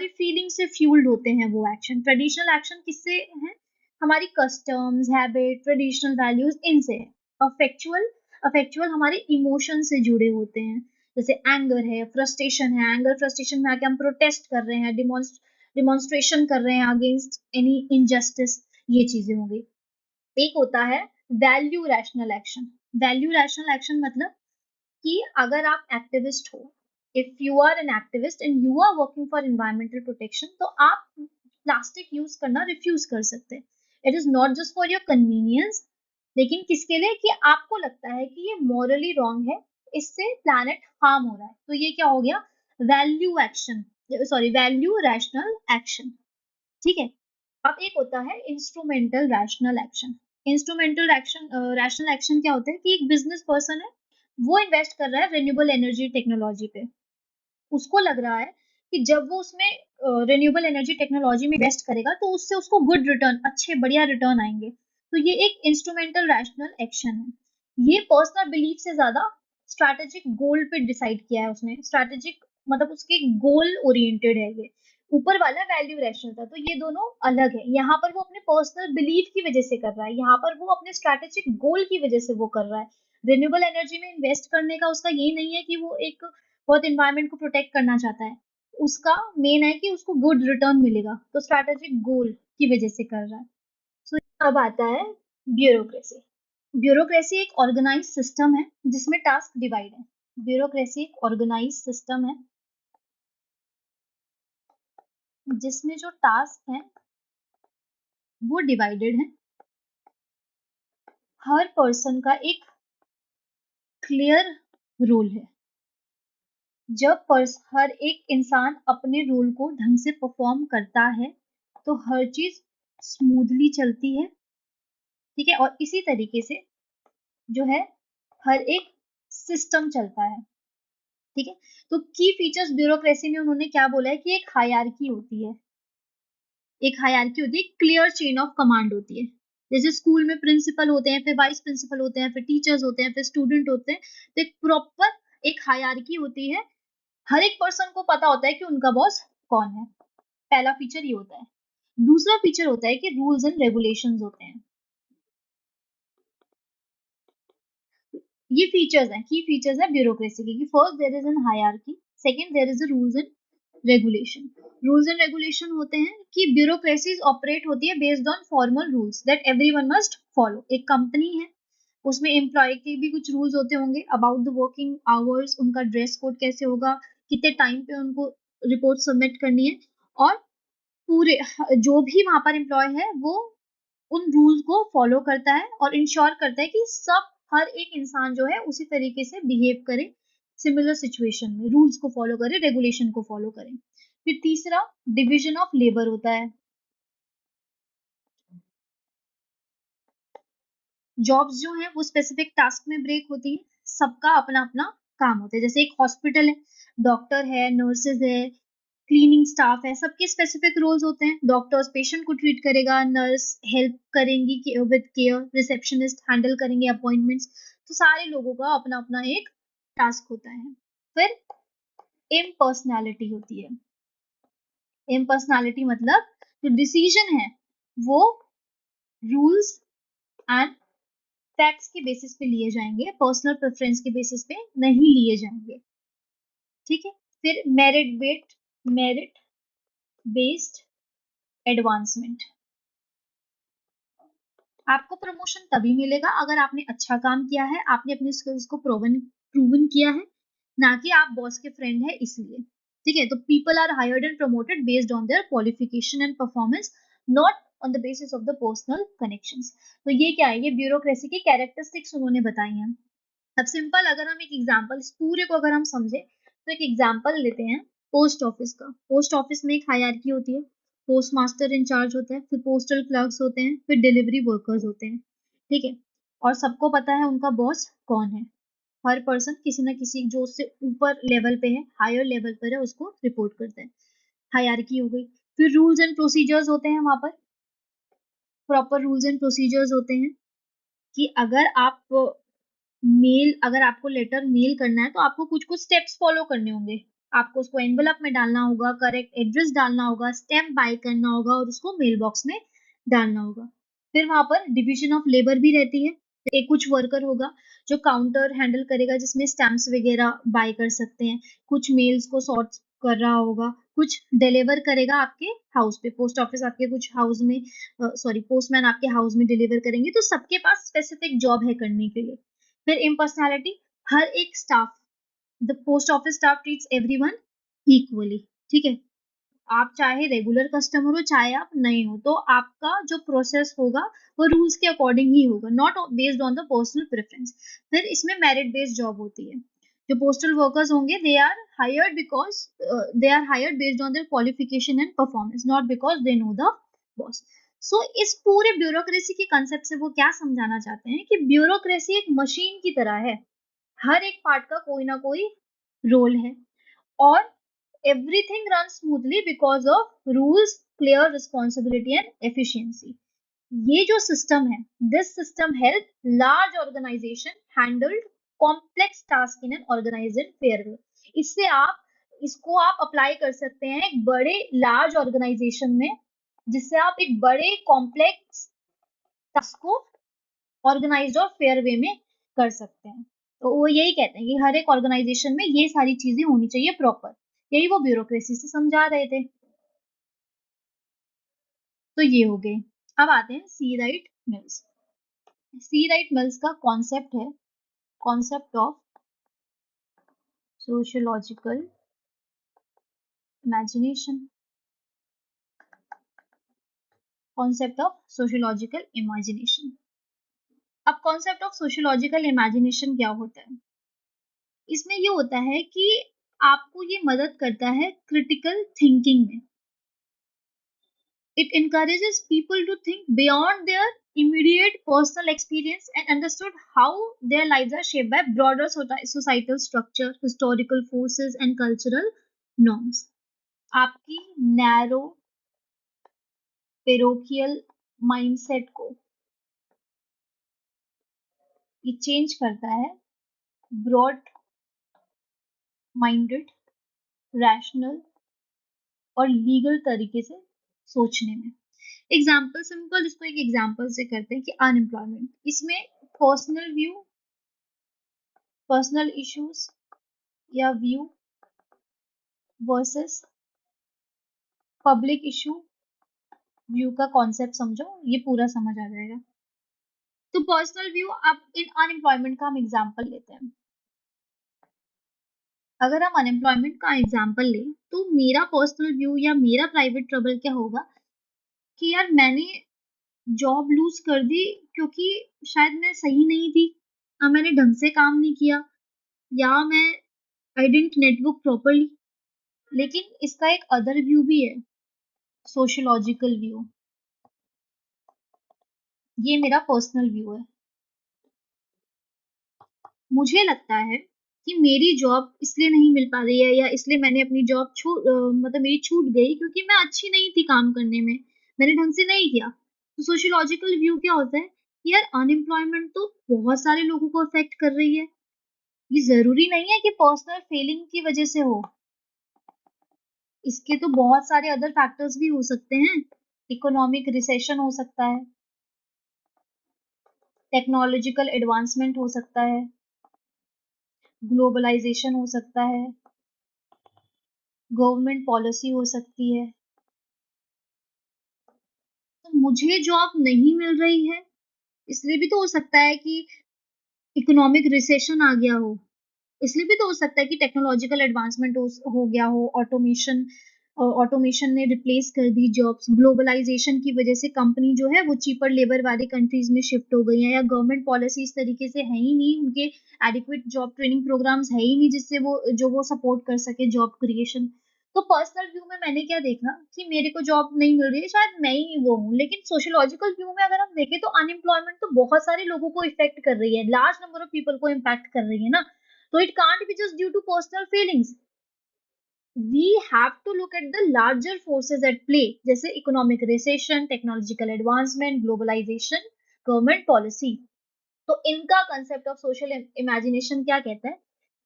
फीलिंग्स से फ्यूल्ड होते हैं वो एक्शन। ट्रेडिशनल एक्शन किससे है? हमारी कस्टम्स, हैबिट, ट्रेडिशनल वैल्यूज, इनसे है। अफेक्चुअल अफेक्चुअल हमारे इमोशन से जुड़े होते हैं, जैसे एंगर है, फ्रस्ट्रेशन है, एंगर फ्रस्ट्रेशन में आके हम प्रोटेस्ट कर रहे हैं, डिमॉन्स्ट्रेशन कर रहे हैं अगेंस्ट एनी इनजस्टिस, ये चीजें हो गई। एक होता है value rational action. Value rational action मतलब कि अगर आप एक्टिविस्ट हो, if you are an activist and you are working for environmental protection, तो आप प्लास्टिक यूज करना रिफ्यूज कर सकते हैं। It is not just for your convenience, लेकिन किसके लिए? कि आपको लगता है कि ये मॉरली रॉन्ग है, इससे प्लैनेट हार्म हो रहा है, तो ये क्या हो गया? Value action, sorry value rational action, ठीक है। अब एक होता है instrumental rational action. Instrumental action rational action क्या होता है? कि एक बिजनेस पर्सन है, वो इन्वेस्ट कर रहा है रिन्यूएबल एनर्जी टेक्नोलॉजी पे। उसको लग रहा है कि जब वो उसमें रिन्यूएबल एनर्जी टेक्नोलॉजी में इन्वेस्ट करेगा तो उससे उसको गुड रिटर्न, अच्छे बढ़िया रिटर्न आएंगे, तो ये एक इंस्ट्रूमेंटल रैशनल एक्शन है। ये पर्सनल बिलीफ से ज्यादा स्ट्रैटेजिक गोल पे डिसाइड किया है उसने। स्ट्रैटेजिक मतलब उसके गोल ओरिएंटेड है ये। ऊपर वाला वैल्यू रैशनल था, तो ये दोनों अलग है। यहाँ पर वो अपने पर्सनल बिलीफ की वजह से कर रहा है, यहाँ पर वो अपने स्ट्रैटेजिक गोल की वजह से वो कर रहा है। रिन्यूएबल एनर्जी में इन्वेस्ट करने का उसका ये नहीं है कि वो एक बहुत इन्वायरमेंट को प्रोटेक्ट करना चाहता है, उसका मेन है कि उसको गुड रिटर्न मिलेगा, तो स्ट्रैटेजिक गोल की वजह से कर रहा है। सो अब आता है ब्यूरोक्रेसी। ब्यूरोक्रेसी एक ऑर्गेनाइज सिस्टम है जिसमें टास्क डिवाइड है। ब्यूरोक्रेसी एक ऑर्गेनाइज सिस्टम है जिसमें जो टास्क है वो डिवाइडेड है। हर पर्सन का एक क्लियर रोल है। जब हर एक इंसान अपने रोल को ढंग से परफॉर्म करता है तो हर चीज स्मूथली चलती है, ठीक है, और इसी तरीके से जो है हर एक सिस्टम चलता है, ठीक है। तो की फीचर्स ब्यूरोक्रेसी में उन्होंने क्या बोला है? कि एक हायरार्की होती है, एक हायरार्की होती है, क्लियर चेन ऑफ कमांड होती है। जैसे स्कूल में प्रिंसिपल होते हैं, फिर वाइस प्रिंसिपल होते हैं, फिर टीचर्स होते हैं, फिर स्टूडेंट होते हैं, तो एक प्रॉपर एक हायरार्की होती है। हर एक पर्सन को पता होता है कि उनका बॉस कौन है। पहला फीचर ये होता है। दूसरा फीचर होता है कि रूल्स एंड रेगुलेशंस होते हैं। ये फीचर्स हैं, की फीचर्स है ब्यूरोक्रेसी के, कि first there is an hierarchy, second there is a rules and regulation. Rules and regulation होते हैं कि ब्यूरोक्रेसीज ऑपरेट होती है based on formal rules that everyone must follow. एक कंपनी है, उसमें एम्प्लॉय के भी कुछ रूल्स होते होंगे अबाउट द वर्किंग आवर्स, उनका ड्रेस कोड कैसे होगा, कितने टाइम पे उनको रिपोर्ट सबमिट करनी है, और पूरे जो भी वहां पर एम्प्लॉय है वो उन रूल को फॉलो करता है और इंश्योर करता है कि सब हर एक इंसान जो है उसी तरीके से बिहेव करे, सिमिलर सिचुएशन में रूल्स को फॉलो करे, रेगुलेशन को फॉलो करे। फिर तीसरा डिवीजन ऑफ लेबर होता है। जॉब्स जो है वो स्पेसिफिक टास्क में ब्रेक होती है, सबका अपना अपना काम होता है। जैसे एक हॉस्पिटल है, डॉक्टर है, नर्सेज है, क्लीनिंग स्टाफ है, सबके स्पेसिफिक रोल्स होते हैं। डॉक्टर्स पेशेंट को ट्रीट करेगा, नर्स हेल्प करेंगी विद केयर, रिसेप्शनिस्ट हैंडल करेंगे अपॉइंटमेंट्स। तो सारे लोगों का अपना अपना एक टास्क होता है। फिर इम्पर्सनैलिटी होती है। इम्पर्सनैलिटी मतलब जो डिसीजन है वो रूल्स एंड फैक्ट्स के बेसिस पे लिए जाएंगे, पर्सनल प्रेफरेंस के बेसिस पे नहीं लिए जाएंगे, ठीक है। फिर मेरिट बेस्ड एडवांसमेंट। आपको प्रमोशन तभी मिलेगा अगर आपने अच्छा काम किया है, आपने अपने स्किल्स को प्रूवन किया है, ना कि आप बॉस के फ्रेंड है इसलिए, ठीक है। तो people are hired and promoted based on their qualification and performance, not on the basis of the personal connections. तो ये क्या है? ये ब्यूरोक्रेसी की कैरेक्टरिस्टिक्स उन्होंने बताई हैं। अब सिंपल अगर हम एक एग्जांपल, इस पूरे को अगर हम समझे तो एक एग्जांपल लेते हैं पोस्ट ऑफिस का। पोस्ट ऑफिस में एक हायरार्की होती है। पोस्ट मास्टर इंचार्ज होता है, फिर पोस्टल क्लर्क्स होते हैं, फिर डिलीवरी वर्कर्स होते हैं, ठीक है। और सबको पता है उनका बॉस कौन है। हर पर्सन किसी ना किसी जो उससे ऊपर लेवल पे है, हायर लेवल पर है, उसको रिपोर्ट करता है। हायरार्की हो गई। फिर रूल्स एंड प्रोसीजर्स होते हैं, वहां पर प्रॉपर रूल्स एंड प्रोसीजर्स होते हैं। कि अगर आपको लेटर मेल करना है तो आपको कुछ कुछ स्टेप्स फॉलो करने होंगे। आपको उसको एनवेलप में डालना होगा, करेक्ट एड्रेस डालना होगा, स्टैम्प बाय करना होगा और उसको मेल बॉक्स में डालना होगा। फिर वहां पर डिवीजन ऑफ लेबर भी रहती है। एक कुछ वर्कर होगा जो काउंटर हैंडल करेगा, जिसमें स्टैम्प्स वगैरह बाय कर सकते हैं। कुछ मेल्स को सॉर्ट कर रहा होगा, कुछ डिलीवर करेगा आपके हाउस पे। पोस्ट ऑफिस आपके कुछ हाउस में, सॉरी, पोस्टमैन आपके हाउस में डिलीवर करेंगे। तो सबके पास स्पेसिफिक जॉब है करने के लिए। फिर इम्पर्सनैलिटी, हर एक staff, the post office staff treats everyone equally. ठीक है, आप चाहे रेगुलर कस्टमर हो चाहे आप नए हो, तो आपका जो प्रोसेस होगा वो रूल्स के अकॉर्डिंग ही होगा, not based on the personal preference. फिर इसमें मेरिट बेस्ड जॉब होती है। जो पोस्टल वर्कर्स होंगे, they are hired based on their qualification and performance, not because they know the boss. So इस पूरे ब्यूरोक्रेसी के कंसेप्ट से वो क्या समझाना चाहते हैं कि ब्यूरोक्रेसी एक मशीन की तरह है। हर एक पार्ट का कोई ना कोई रोल है और everything runs smoothly because of rules, clear responsibility and efficiency. ये जो सिस्टम है, this system help large organization handled complex task in an organized and fair way. इसको आप अप्लाई कर सकते हैं एक बड़े लार्ज ऑर्गेनाइजेशन में, जिससे आप एक बड़े कॉम्प्लेक्स टास्क को ऑर्गेनाइज्ड और फेयर वे में कर सकते हैं। तो वो यही कहते हैं कि हर एक ऑर्गेनाइजेशन में ये सारी चीजें होनी चाहिए प्रॉपर। यही वो ब्यूरोक्रेसी से समझा रहे थे। तो ये हो गए। अब आते हैं सी राइट मिल्स। सी राइट मिल्स का कॉन्सेप्ट है concept of sociological imagination. Concept of sociological imagination. अब कॉन्सेप्ट ऑफ सोशियोलॉजिकल इमेजिनेशन क्या होता है? इसमें ये होता है कि आपको ये मदद करता है क्रिटिकल थिंकिंग में। It encourages people to think beyond their immediate personal experience and understood how their lives are shaped by broader societal structure, historical forces and cultural norms. आपकी नैरो पेरोकियल माइंडसेट को ये चेंज करता है ब्रॉड माइंडेड, रैशनल और लीगल तरीके से सोचने में। एग्जाम्पल सिंपल, इसको एक एग्जाम्पल से करते हैं कि अनएम्प्लॉयमेंट। इसमें पर्सनल व्यू, पर्सनल इश्यूज या view versus public issue view का कॉन्सेप्ट समझो, ये पूरा समझ आ जाएगा। तो पर्सनल व्यू, अब इन अनएम्प्लॉयमेंट का हम एग्जाम्पल लेते हैं। अगर हम अनएम्प्लॉयमेंट का एग्जाम्पल लें तो मेरा पर्सनल व्यू या मेरा प्राइवेट ट्रबल क्या होगा कि यार मैंने जॉब लूज कर दी क्योंकि शायद मैं सही नहीं थी, मैंने ढंग से काम नहीं किया, या मैं आई डिडंट नेटवर्क प्रॉपर्ली। लेकिन इसका एक अदर व्यू भी है, सोशियोलॉजिकल व्यू। ये मेरा पर्सनल व्यू है। मुझे लगता है कि मेरी जॉब इसलिए नहीं मिल पा रही है या इसलिए मैंने अपनी जॉब मतलब मेरी छूट गई क्योंकि मैं अच्छी नहीं थी काम करने में, मैंने ढंग से नहीं किया। तो सोशियोलॉजिकल व्यू क्या होता है कि यार अनएम्प्लॉयमेंट तो बहुत सारे लोगों को अफेक्ट कर रही है। ये जरूरी नहीं है कि पर्सनल फेलिंग की वजह से हो, इसके तो बहुत सारे अदर फैक्टर्स भी हो सकते हैं। इकोनॉमिक रिसेशन हो सकता है, टेक्नोलॉजिकल एडवांसमेंट हो सकता है, ग्लोबलाइजेशन हो सकता है, गवर्नमेंट पॉलिसी हो सकती है। तो मुझे जॉब नहीं मिल रही है, इसलिए भी तो हो सकता है कि इकोनॉमिक रिसेशन आ गया हो, इसलिए भी तो हो सकता है कि टेक्नोलॉजिकल एडवांसमेंट हो गया हो, ऑटोमेशन ने रिप्लेस कर दी जॉब्स, ग्लोबलाइजेशन की वजह से कंपनी जो है वो चीपर लेबर वाले कंट्रीज में शिफ्ट हो गई है, या गवर्नमेंट पॉलिसी इस तरीके से है ही नहीं, उनके एडिक्वेट जॉब ट्रेनिंग प्रोग्राम्स है ही नहीं जिससे वो सपोर्ट कर सके जॉब क्रिएशन। तो पर्सनल व्यू में मैंने क्या देखा कि मेरे को जॉब नहीं मिल रही है, शायद मैं ही वो हूँ। लेकिन सोशियोलॉजिकल व्यू में अगर हम देखें तो अनएम्प्लॉयमेंट तो बहुत सारे लोगों को इफेक्ट कर रही है, लार्ज नंबर ऑफ पीपल को इम्पैक्ट कर रही है ना। So it can't be just due to personal feelings. We have to look at the larger forces at play, जैसे economic recession, technological advancement, globalization, government policy. तो इनका कंसेप्ट ऑफ सोशल इमेजिनेशन क्या कहता है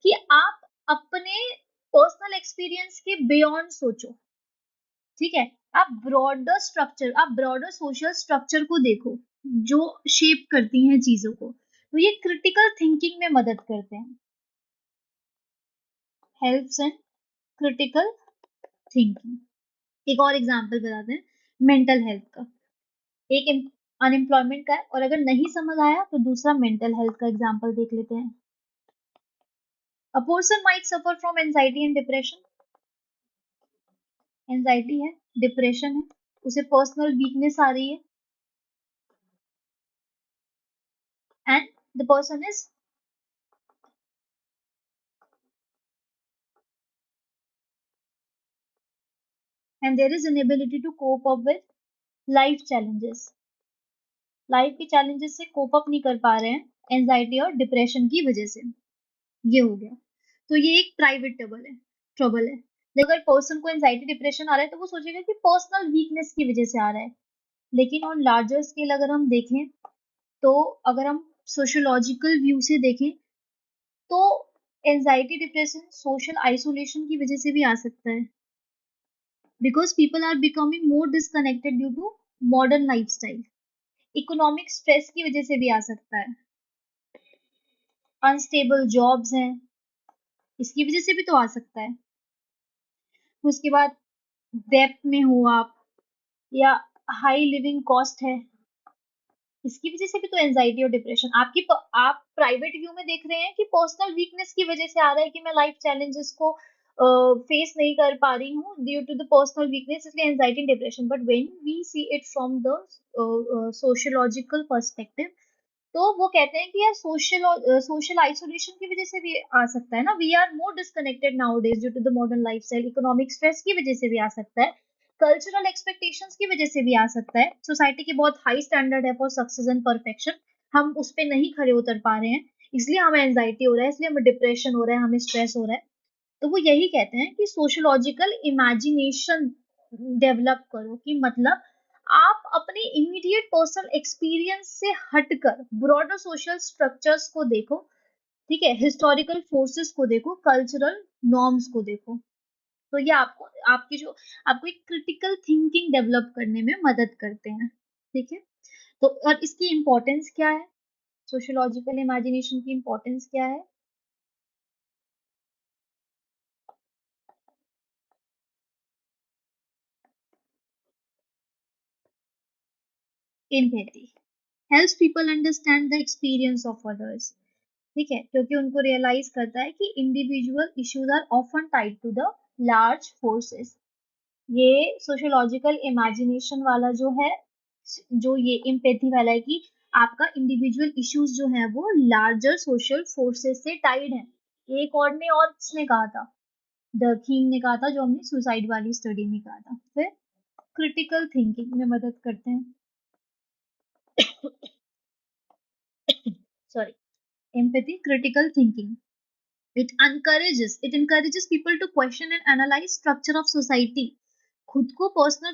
कि आप अपने पर्सनल एक्सपीरियंस के बियॉन्ड सोचो, ठीक है। आप ब्रॉडर सोशल स्ट्रक्चर को देखो जो शेप करती हैं चीजों को, तो ये क्रिटिकल थिंकिंग में मदद करते हैं। Helps in critical thinking. एक और एग्जांपल बताते हैं मेंटल हेल्थ का। एक अनएम्प्लॉयमेंट का है, और अगर नहीं समझ आया तो दूसरा मेंटल हेल्थ का एग्जांपल देख लेते हैं। A person might suffer from anxiety and depression. Anxiety है, डिप्रेशन है, उसे पर्सनल वीकनेस आ रही है, and the person is and there is inability to cope up with life challenges। Life के चैलेंजेस से कोप अप नहीं कर पा रहे हैं एंजाइटी और डिप्रेशन की वजह से। ये हो गया, तो ये एक प्राइवेट ट्रबल है। अगर पर्सन को एंजाइटी डिप्रेशन आ रहा है तो वो सोचेगा कि पर्सनल वीकनेस की वजह से आ रहा है। लेकिन ऑन लार्जर स्केल अगर हम देखें, तो अगर हम सोशियोलॉजिकल व्यू से देखें, तो एंजाइटी डिप्रेशन सोशल आइसोलेशन की वजह से भी आ सकता है, because people are becoming more disconnected due to modern lifestyle. Economic stress की वजह से भी आ सकता है, अनस्टेबल जॉब्स हैं, इसकी वजह से भी तो आ सकता है। उसके बाद डेप्थ में हो आप, या हाई लिविंग कॉस्ट है, इसकी वजह से भी तो एंजाइटी और डिप्रेशन आप प्राइवेट व्यू में देख रहे हैं कि पर्सनल वीकनेस की वजह से आ रहा है कि मैं लाइफ चैलेंजेस को फेस नहीं कर पा रही हूँ due to the personal weakness, इसलिए anxiety depression. But when we see it from the sociological perspective, तो वो कहते हैं कि यार सोशल आइसोलेशन की वजह से भी आ सकता है ना। We are more disconnected nowadays due to the modern lifestyle. Economic stress की वजह से भी आ सकता है, कल्चरल एक्सपेक्टेशंस की वजह से भी आ सकता है। सोसाइटी की बहुत हाई स्टैंडर्ड है फॉर सक्सेस एंड परफेक्शन, हम उस पर नहीं खड़े उतर पा रहे हैं, इसलिए हमें एंजाइटी हो रहा है, इसलिए हमें डिप्रेशन हो रहा है, हमें स्ट्रेस हो रहा है। तो वो यही कहते हैं कि सोशोलॉजिकल इमेजिनेशन डेवलप करो, कि मतलब आप अपने इमीडिएट पर्सनल एक्सपीरियंस से हटकर ब्रॉडर सोशल स्ट्रक्चर्स को देखो, ठीक है, हिस्टोरिकल फोर्सेस को देखो, कल्चरल नॉर्म्स को देखो। तो ये आपको एक क्रिटिकल थिंकिंग डेवलप करने में मदद करते हैं, ठीक है। तो और इसकी इम्पोर्टेंस क्या है, सोशियोलॉजिकल इमेजिनेशन की इम्पोर्टेंस क्या है? Empathy helps people understand the experience of others, ठीक है, क्योंकि उनको रियलाइज करता है कि individual issues are often tied to the large forces. ये सोशियोलॉजिकल इमेजिनेशन वाला जो है, जो ये एम्पैथी वाला है कि आपका इंडिविजुअल इश्यूज जो है वो लार्जर सोशल फोर्सेस से टाइड है। एक और ने और किसने कहा था, डर्कीम ने कहा था, जो हमने सुसाइड वाली स्टडी में कहा था। फिर क्रिटिकल थिंकिंग में मदद करते हैं। Sorry, empathy critical thinking, it encourages people to question and analyze structure of society। खुद को पर्सनली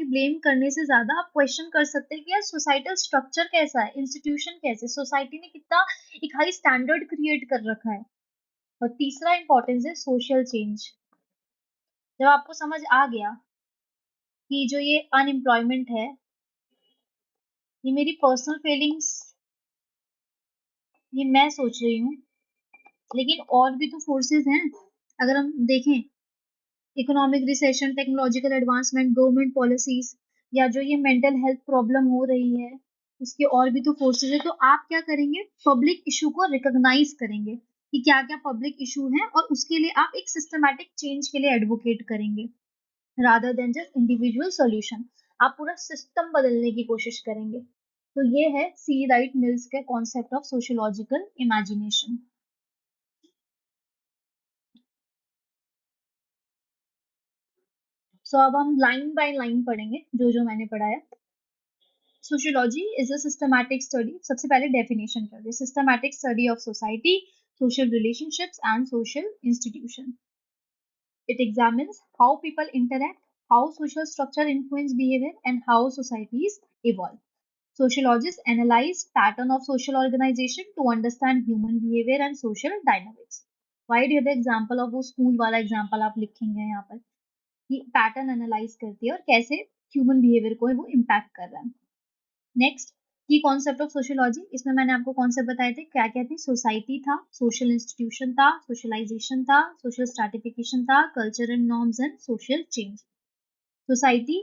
ब्लेम करने से ज्यादा आप क्वेश्चन कर सकते हैं कि यार सोसाइटल स्ट्रक्चर कैसा है, इंस्टीट्यूशन कैसे, सोसाइटी ने कितना एक हाई स्टैंडर्ड क्रिएट कर रखा है। और तीसरा इंपॉर्टेंस है सोशल चेंज। जब आपको समझ आ गया कि जो ये अनएम्प्लॉयमेंट है, ये मेरी पर्सनल फीलिंग्स, ये मैं सोच रही हूँ, लेकिन और भी तो फोर्सेस हैं। अगर हम देखें, economic recession, technological advancement, government policies, या जो ये मेंटल हेल्थ प्रॉब्लम हो रही है, इसके और भी तो फोर्सेज है। तो आप क्या करेंगे, पब्लिक इशू को रिकॉग्नाइज करेंगे कि क्या क्या पब्लिक इशू है, और उसके लिए आप एक सिस्टमैटिक चेंज के लिए एडवोकेट करेंगे, rather than just individual solution. आप पूरा सिस्टम बदलने की कोशिश करेंगे। तो ये है सी राइट मिल्स के कॉन्सेप्ट ऑफ सोशियोलॉजिकल इमेजिनेशन। सो अब हम लाइन बाय लाइन पढ़ेंगे जो जो मैंने पढ़ाया। Sociology is a systematic study, सबसे पहले डेफिनेशन कर दे, systematic study of society, social relationships and social institution. It examines how people interact, how social structure influence behavior, and how societies evolve। Sociologists analyze pattern of social organization to understand human behavior and social dynamics. Why did the example of वो स्कूल वाला एग्जाम्पल आप लिखेंगे यहाँ पर कि पैटर्न एनालाइज करती है और कैसे ह्यूमन बिहेवियर को वो इम्पैक्ट कर रहा है. नेक्स्ट की कॉन्सेप्ट ऑफ सोशियोलॉजी, इसमें मैंने आपको कॉन्सेप्ट बताए थे क्या क्या थे. सोसाइटी था, सोशल इंस्टीट्यूशन था, सोशलाइजेशन था, सोशल स्ट्रैटिफिकेशन था, culture and norms and social change. Society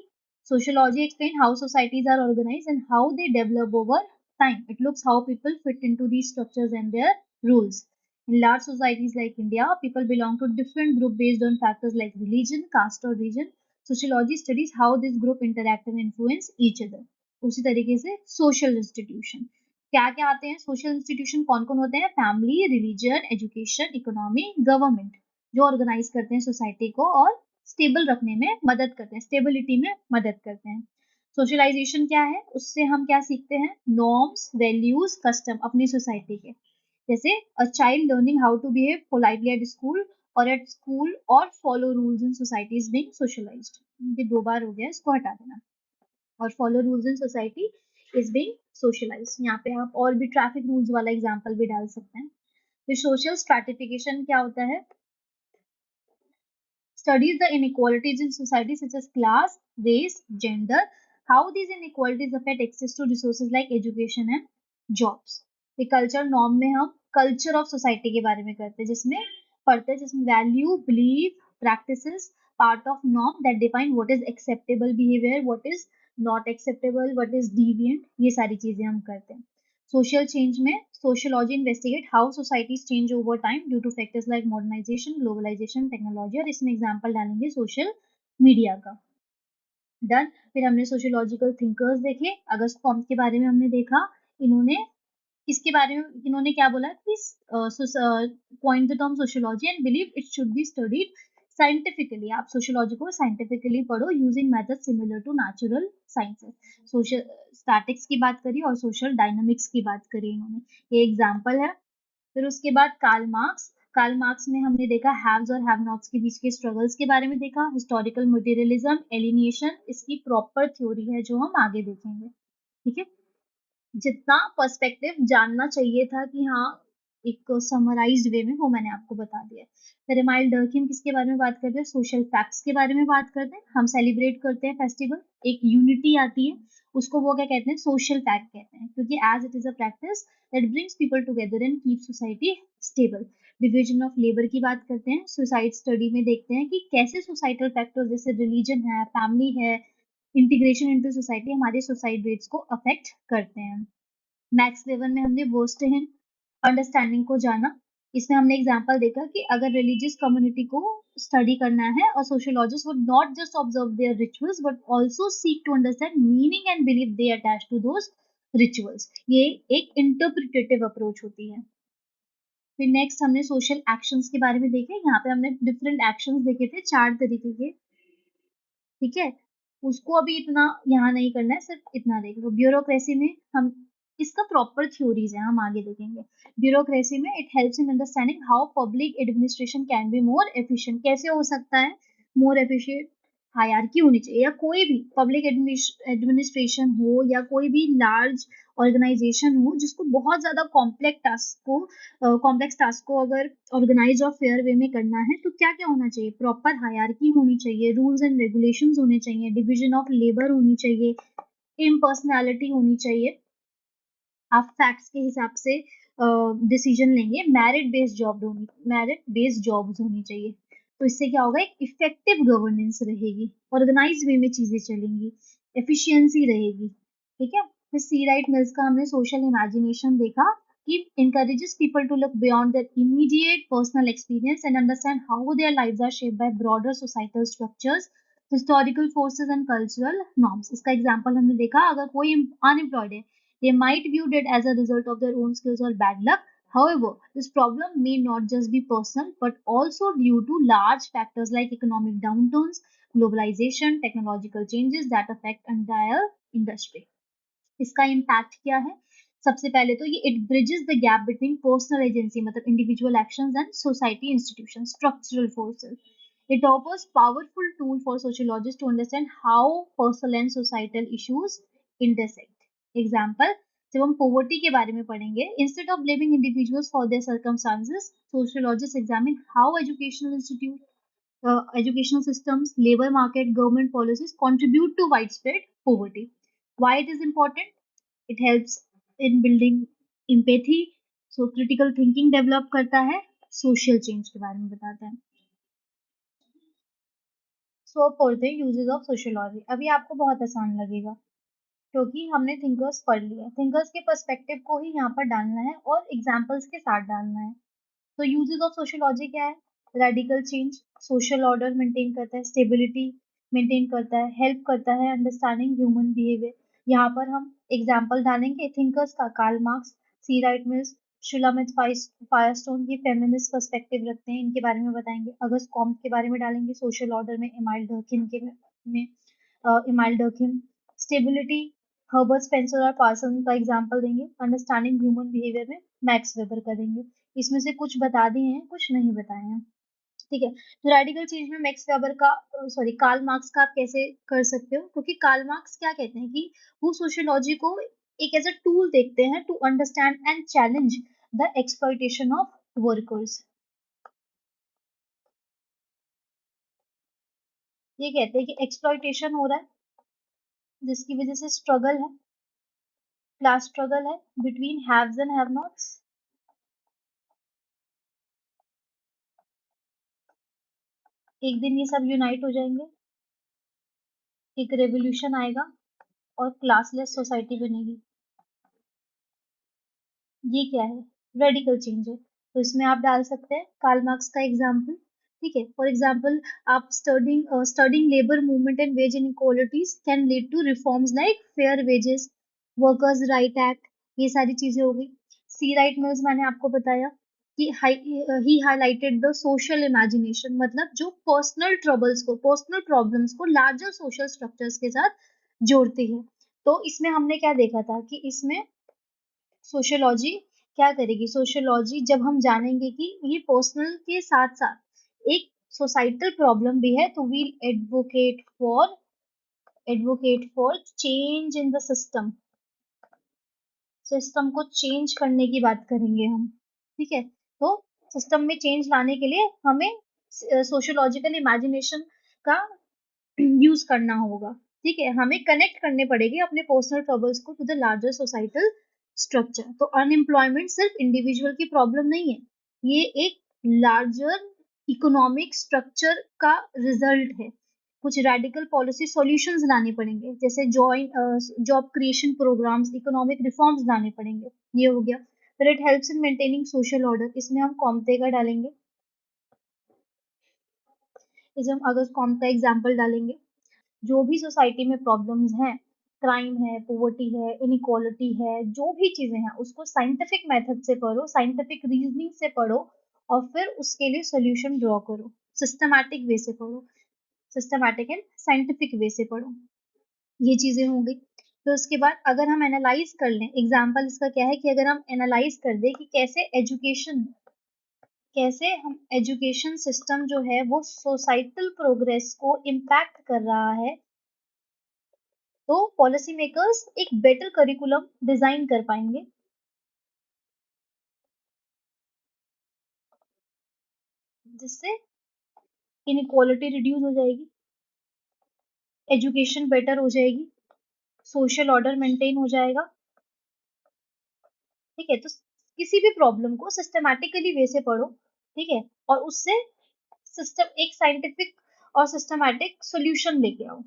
sociology explain how societies are organized and how they develop over time. It looks how people fit into these structures and their rules. In large societies like India, people belong to different groups based on factors like religion, caste or region. Sociology studies how this group interact and influence each other. उसी तरीके से सोशल इंस्टीट्यूशन क्या क्या आते हैं. सोशल इंस्टीट्यूशन कौन कौन होते हैं? Family, religion, education, economy, government, जो ऑर्गेनाइज करते हैं सोसाइटी को और स्टेबल रखने में मदद करते हैं, स्टेबिलिटी में मदद करते हैं. सोशलाइजेशन क्या है? उससे हम क्या सीखते हैं? नॉर्म्स, वैल्यूज, कस्टम अपनी सोसाइटी के. जैसे a child learning how to behave politely at school और एट स्कूल और follow rules in society is being socialised. ये 2 बार हो गया, इसको हटा देना. और follow rules in society is being socialised. यहाँ पे आप और भी ट्रैफिक रूल्स वाला एग्जांपल भी डाल सकते हैं. फिर सोशल स्ट्रैटिफिकेशन क्या होता है? Studies the inequalities in society such as class, race, gender, how these inequalities affect access to resources like education and jobs. The culture norm में हम culture of society के बारे में करते हैं, जिसमें पढ़ते हैं, जिसमें value, belief, practices, part of norm that define what is acceptable behavior, what is not acceptable, what is deviant, ये सारी चीजें हम करते हैं. सोशल चेंज में sociology investigate how societies change over time due to factors like modernisation, globalisation, technology, और इसमें एग्जांपल डालेंगे सोशल मीडिया का. डन. फिर हमने सोशियोलॉजिकल थिंकर्स देखे. अगस्त कॉम्ट के बारे में हमने देखा. इन्होंने इसके बारे में इन्होंने क्या बोला कि point the term sociology and believe it should be studied scientifically. आप सोशियोलॉजी को साइंटिफिकली पढ़ो using method similar to natural sciences. Social statics की बात करी और सोशल डायनामिक्स की बात करी इन्होंने. ये एग्जाम्पल है. फिर उसके बाद कार्ल मार्क्स में हमने देखा हैव्स और हैव नॉट्स के बीच के स्ट्रगल्स के बारे में देखा. हिस्टोरिकल मटेरियलिज्म, एलिनिएशन, इसकी प्रॉपर थ्योरी है जो हम आगे देखेंगे. ठीक है. जितना पर्सपेक्टिव जानना चाहिए था कि हाँ एक समराइज्ड वे में, वो मैंने आपको बता दिया. फिर एमाइल डर्किम किसके बारे में बात करते हैं? सोशल फैक्ट्स के बारे में बात करते हैं. हम सेलिब्रेट करते हैं फेस्टिवल, एक यूनिटी आती है, उसको वो क्या कहते हैं? सोशल फैक्ट कहते हैं, क्योंकि as it is a practice that brings people together and keep society stable. Division of labour की बात करते हैं. सुसाइड स्टडी में देखते हैं कि कैसे सोसाइटल फैक्टर्स जैसे रिलीजन है, फैमिली है, इंटीग्रेशन इनटू सोसाइटी हमारे सुसाइड रेट्स को अफेक्ट करते हैं. मैक्स लेवल में हमने वर्स्टहेन अंडरस्टैंडिंग को जाना. इसमें हमने एग्जांपल देखा कि अगर रिलीजियस कम्युनिटी को स्टडी करना है और sociologist would not just observe their rituals but also seek to understand meaning and believe they attach to those rituals. ये एक इंटरप्रिटेटिव अप्रोच होती है. फिर नेक्स्ट हमने सोशल एक्शंस के बारे में देखे. यहाँ पे हमने डिफरेंट एक्शंस देखे थे 4 तरीके के. ठीक है. उसको अभी इतना यहाँ नहीं करना है, सिर्फ इतना देख लो. ब्यूरोक्रेसी में हम इसका प्रॉपर थ्योरीज है, हम आगे देखेंगे. ब्यूरोक्रेसी में it helps in understanding how public administration can be more efficient. कैसे हो सकता है मोर एफिशिएंट? हायरार्की होनी चाहिए, या कोई भी पब्लिक एडमिनिस्ट्रेशन हो या कोई भी लार्ज ऑर्गेनाइजेशन हो जिसको बहुत ज्यादा कॉम्प्लेक्स टास्क को अगर ऑर्गेनाइज और फेयर वे में करना है तो क्या क्या होना चाहिए? प्रॉपर हायरार्की होनी चाहिए, रूल्स एंड रेगुलेशंस होने चाहिए, डिवीजन ऑफ लेबर होनी चाहिए, इम्पर्सनैलिटी होनी चाहिए. आप फैक्ट्स के हिसाब से डिसीजन लेंगे. मेरिट बेस्ड जॉब्स होनी चाहिए. तो इससे क्या होगा? एक इफेक्टिव गवर्नेंस रहेगी, ऑर्गेनाइज वे में चीजें चलेंगी, एफिशिएंसी रहेगी. ठीक है. फिर सी राइट मिल्स का हमने सोशल इमेजिनेशन देखा कि encourages people to look beyond their immediate personal experience and understand how their lives are shaped by broader societal structures, historical forces and cultural norms. इसका एग्जाम्पल हमने देखा. अगर कोई अनएम्प्लॉयड है, they might viewed it as a result of their own skills or bad luck. However, this problem may not just be personal but also due to large factors like economic downturns, globalization, technological changes that affect entire industry. इसका इम्पैक्ट क्या है? सबसे पहले तो ये it bridges the gap between personal agency मतलब individual actions and society institution structural forces. It offers powerful tool for sociologists to understand how personal and societal issues intersect. Example, जब हम पोवर्टी के बारे में पढ़ेंगे, instead of blaming individuals for their circumstances, sociologist examine how educational systems, labor market, government policies contribute to widespread poverty. Why it is important? It helps in building empathy, so critical thinking develop करता है, social change के बारे में बताता है. So अब पढ़ते हैं uses of sociology. अभी आपको बहुत आसान लगेगा क्योंकि हमने थिंकर्स पढ़ लिया. थिंकर्स के पर्सपेक्टिव को ही यहाँ पर डालना है और एग्जाम्पल्स के साथ डालना है. तो यूजेस ऑफ सोशियोलॉजी क्या है? Radical change, social order maintain करता है, स्टेबिलिटी मेंटेन करता है, हेल्प करता है अंडरस्टैंडिंग ह्यूमन बिहेवियर. यहाँ पर हम एग्जाम्पल डालेंगे थिंकर्स का. कार्ल मार्क्स, सी राइट मिल्स, शुलामित फायरस्टोन, ये फेमिनिस्ट पर्सपेक्टिव रखते हैं, इनके बारे में बताएंगे. अगस्त कॉम्ट के बारे में डालेंगे, सोशल ऑर्डर में इमाइल डर्किन के में इमाइल डर्किन. स्टेबिलिटी, हर्बर्ट स्पेंसर और पार्सन का एग्जाम्पल देंगे. अंडरस्टैंडिंग ह्यूमन बिहेवियर में मैक्स वेबर का देंगे. इसमें से कुछ बता दिए हैं, कुछ नहीं बताए हैं. ठीक है. तो रेडिकल चेंज में मैक्स वेबर का कार्ल मार्क्स का आप कैसे कर सकते हो? क्योंकि कार्ल मार्क्स क्या कहते हैं कि वो सोशियोलॉजी को एक एज अ टूल देखते हैं to understand and challenge the exploitation of workers. ये कहते हैं कि एक्सप्लॉइटेशन हो रहा है जिसकी वजह से स्ट्रगल है, क्लास स्ट्रगल है between haves and have nots. एक दिन ये सब यूनाइट हो जाएंगे, एक रेवोल्यूशन आएगा और क्लासलेस सोसाइटी बनेगी. ये क्या है? रेडिकल चेंज है. तो इसमें आप डाल सकते हैं कार्ल मार्क्स का एग्जाम्पल. ठीक है. फॉर एग्जाम्पल, आप studying labour movement and wage inequalities can lead to reforms like fair wages, workers right act, ये सारी चीजें हो गई. सी राइट मिल्स मैंने आपको बताया कि ही हाईलाइटेड द सोशल इमेजिनेशन, मतलब जो पर्सनल ट्रबल्स को, पर्सनल प्रॉब्लम्स को लार्जर सोशल स्ट्रक्चर्स के साथ जोड़ती है. तो इसमें हमने क्या देखा था कि इसमें सोशियोलॉजी क्या करेगी? सोशियोलॉजी जब हम जानेंगे कि ये पर्सनल के साथ साथ एक सोसाइटल प्रॉब्लम भी है, तो we'll advocate for change in the system. System को चेंज करने की बात करेंगे हम. ठीक है. तो सिस्टम में चेंज लाने के लिए हमें सोशियोलॉजिकल इमेजिनेशन का यूज करना होगा. ठीक है. हमें कनेक्ट करने पड़ेंगे अपने पर्सनल ट्रबल्स को to the larger societal structure. तो अनएम्प्लॉयमेंट सिर्फ इंडिविजुअल की प्रॉब्लम नहीं है, ये एक लार्जर इकोनॉमिक स्ट्रक्चर का रिजल्ट है. कुछ रेडिकल पॉलिसी सॉल्यूशंस लाने पड़ेंगे, जैसे job creation programmes, economic reforms लाने पड़ेंगे. ये हो गया. फिर it helps in maintaining social order. इसमें हम कॉम्ते का डालेंगे. इसमें हम अगर कॉम का एग्जाम्पल डालेंगे. जो भी सोसाइटी में प्रॉब्लम्स हैं, क्राइम है, पोवर्टी है, इनइक्वालिटी है, जो भी चीजें हैं उसको साइंटिफिक मेथड से पढ़ो, साइंटिफिक रीजनिंग से पढ़ो और फिर उसके लिए सोल्यूशन ड्रॉ करो. सिस्टमैटिक वे से पढ़ो, सिस्टमैटिक एंड साइंटिफिक वे से पढ़ो. ये चीजें हो गई. तो उसके बाद अगर हम एनालाइज कर लें, एग्जाम्पल इसका क्या है कि अगर हम एनालाइज कर दें कि कैसे हम एजुकेशन सिस्टम जो है वो सोसाइटल प्रोग्रेस को इम्पैक्ट कर रहा है, तो पॉलिसी मेकर्स एक बेटर करिकुलम डिजाइन कर पाएंगे जिससे इनइक्वालिटी रिड्यूस हो जाएगी, एजुकेशन बेटर हो जाएगी, सोशल ऑर्डर मेंटेन हो जाएगा. ठीक है. तो किसी भी प्रॉब्लम को सिस्टमैटिकली वे से पढ़ो. ठीक है. और उससे सिस्टम एक साइंटिफिक और सिस्टमैटिक सॉल्यूशन लेके आओ.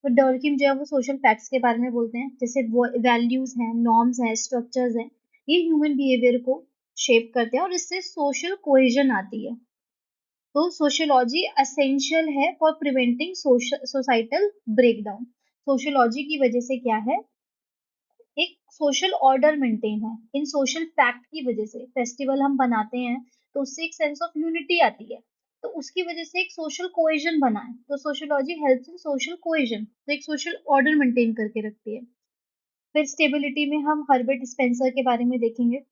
तो डर्किम जो है वो सोशल फैक्ट्स के बारे में बोलते हैं, जैसे वो वैल्यूज हैं, नॉर्म्स हैं, स्ट्रक्चर्स हैं, ये ह्यूमन बिहेवियर को शेप करते हैं और इससे सोशल कोहेजन आती है. तो सोशियोलॉजी एसेंशियल है for preventing societal breakdown. Sociology की वजह से क्या है? एक सोशल ऑर्डर मेंटेन है. इन सोशल फैक्ट की वजह से फेस्टिवल हम बनाते हैं तो उससे एक सेंस ऑफ यूनिटी आती है, तो उसकी वजह से एक सोशल कोहेजन बना है. तो sociology helps in social cohesion, तो एक सोशल ऑर्डर मेंटेन करके रखती है. फिर स्टेबिलिटी में हम हर्बर्ट स्पेंसर के बारे में देखेंगे.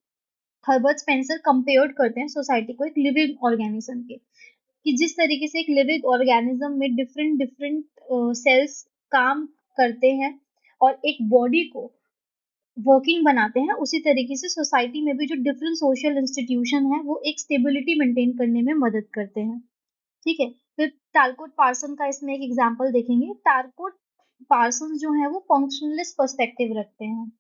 हर्बर्ट स्पेंसर कंपेयर्ड करते हैं सोसाइटी को एक लिविंग ऑर्गेनिज्म के, कि जिस तरीके से एक लिविंग ऑर्गेनिज्म में डिफरेंट डिफरेंट सेल्स काम करते हैं और एक बॉडी को वर्किंग बनाते हैं, उसी तरीके से सोसाइटी में भी जो डिफरेंट सोशल इंस्टीट्यूशन है वो एक स्टेबिलिटी मेंटेन करने में मदद करते हैं। ठीक है, फिर टालकोट पार्सन का इसमें एक एग्जांपल देखेंगे। टालकोट पार्सन जो है वो फंक्शनलिस्ट पर्सपेक्टिव रखते हैं।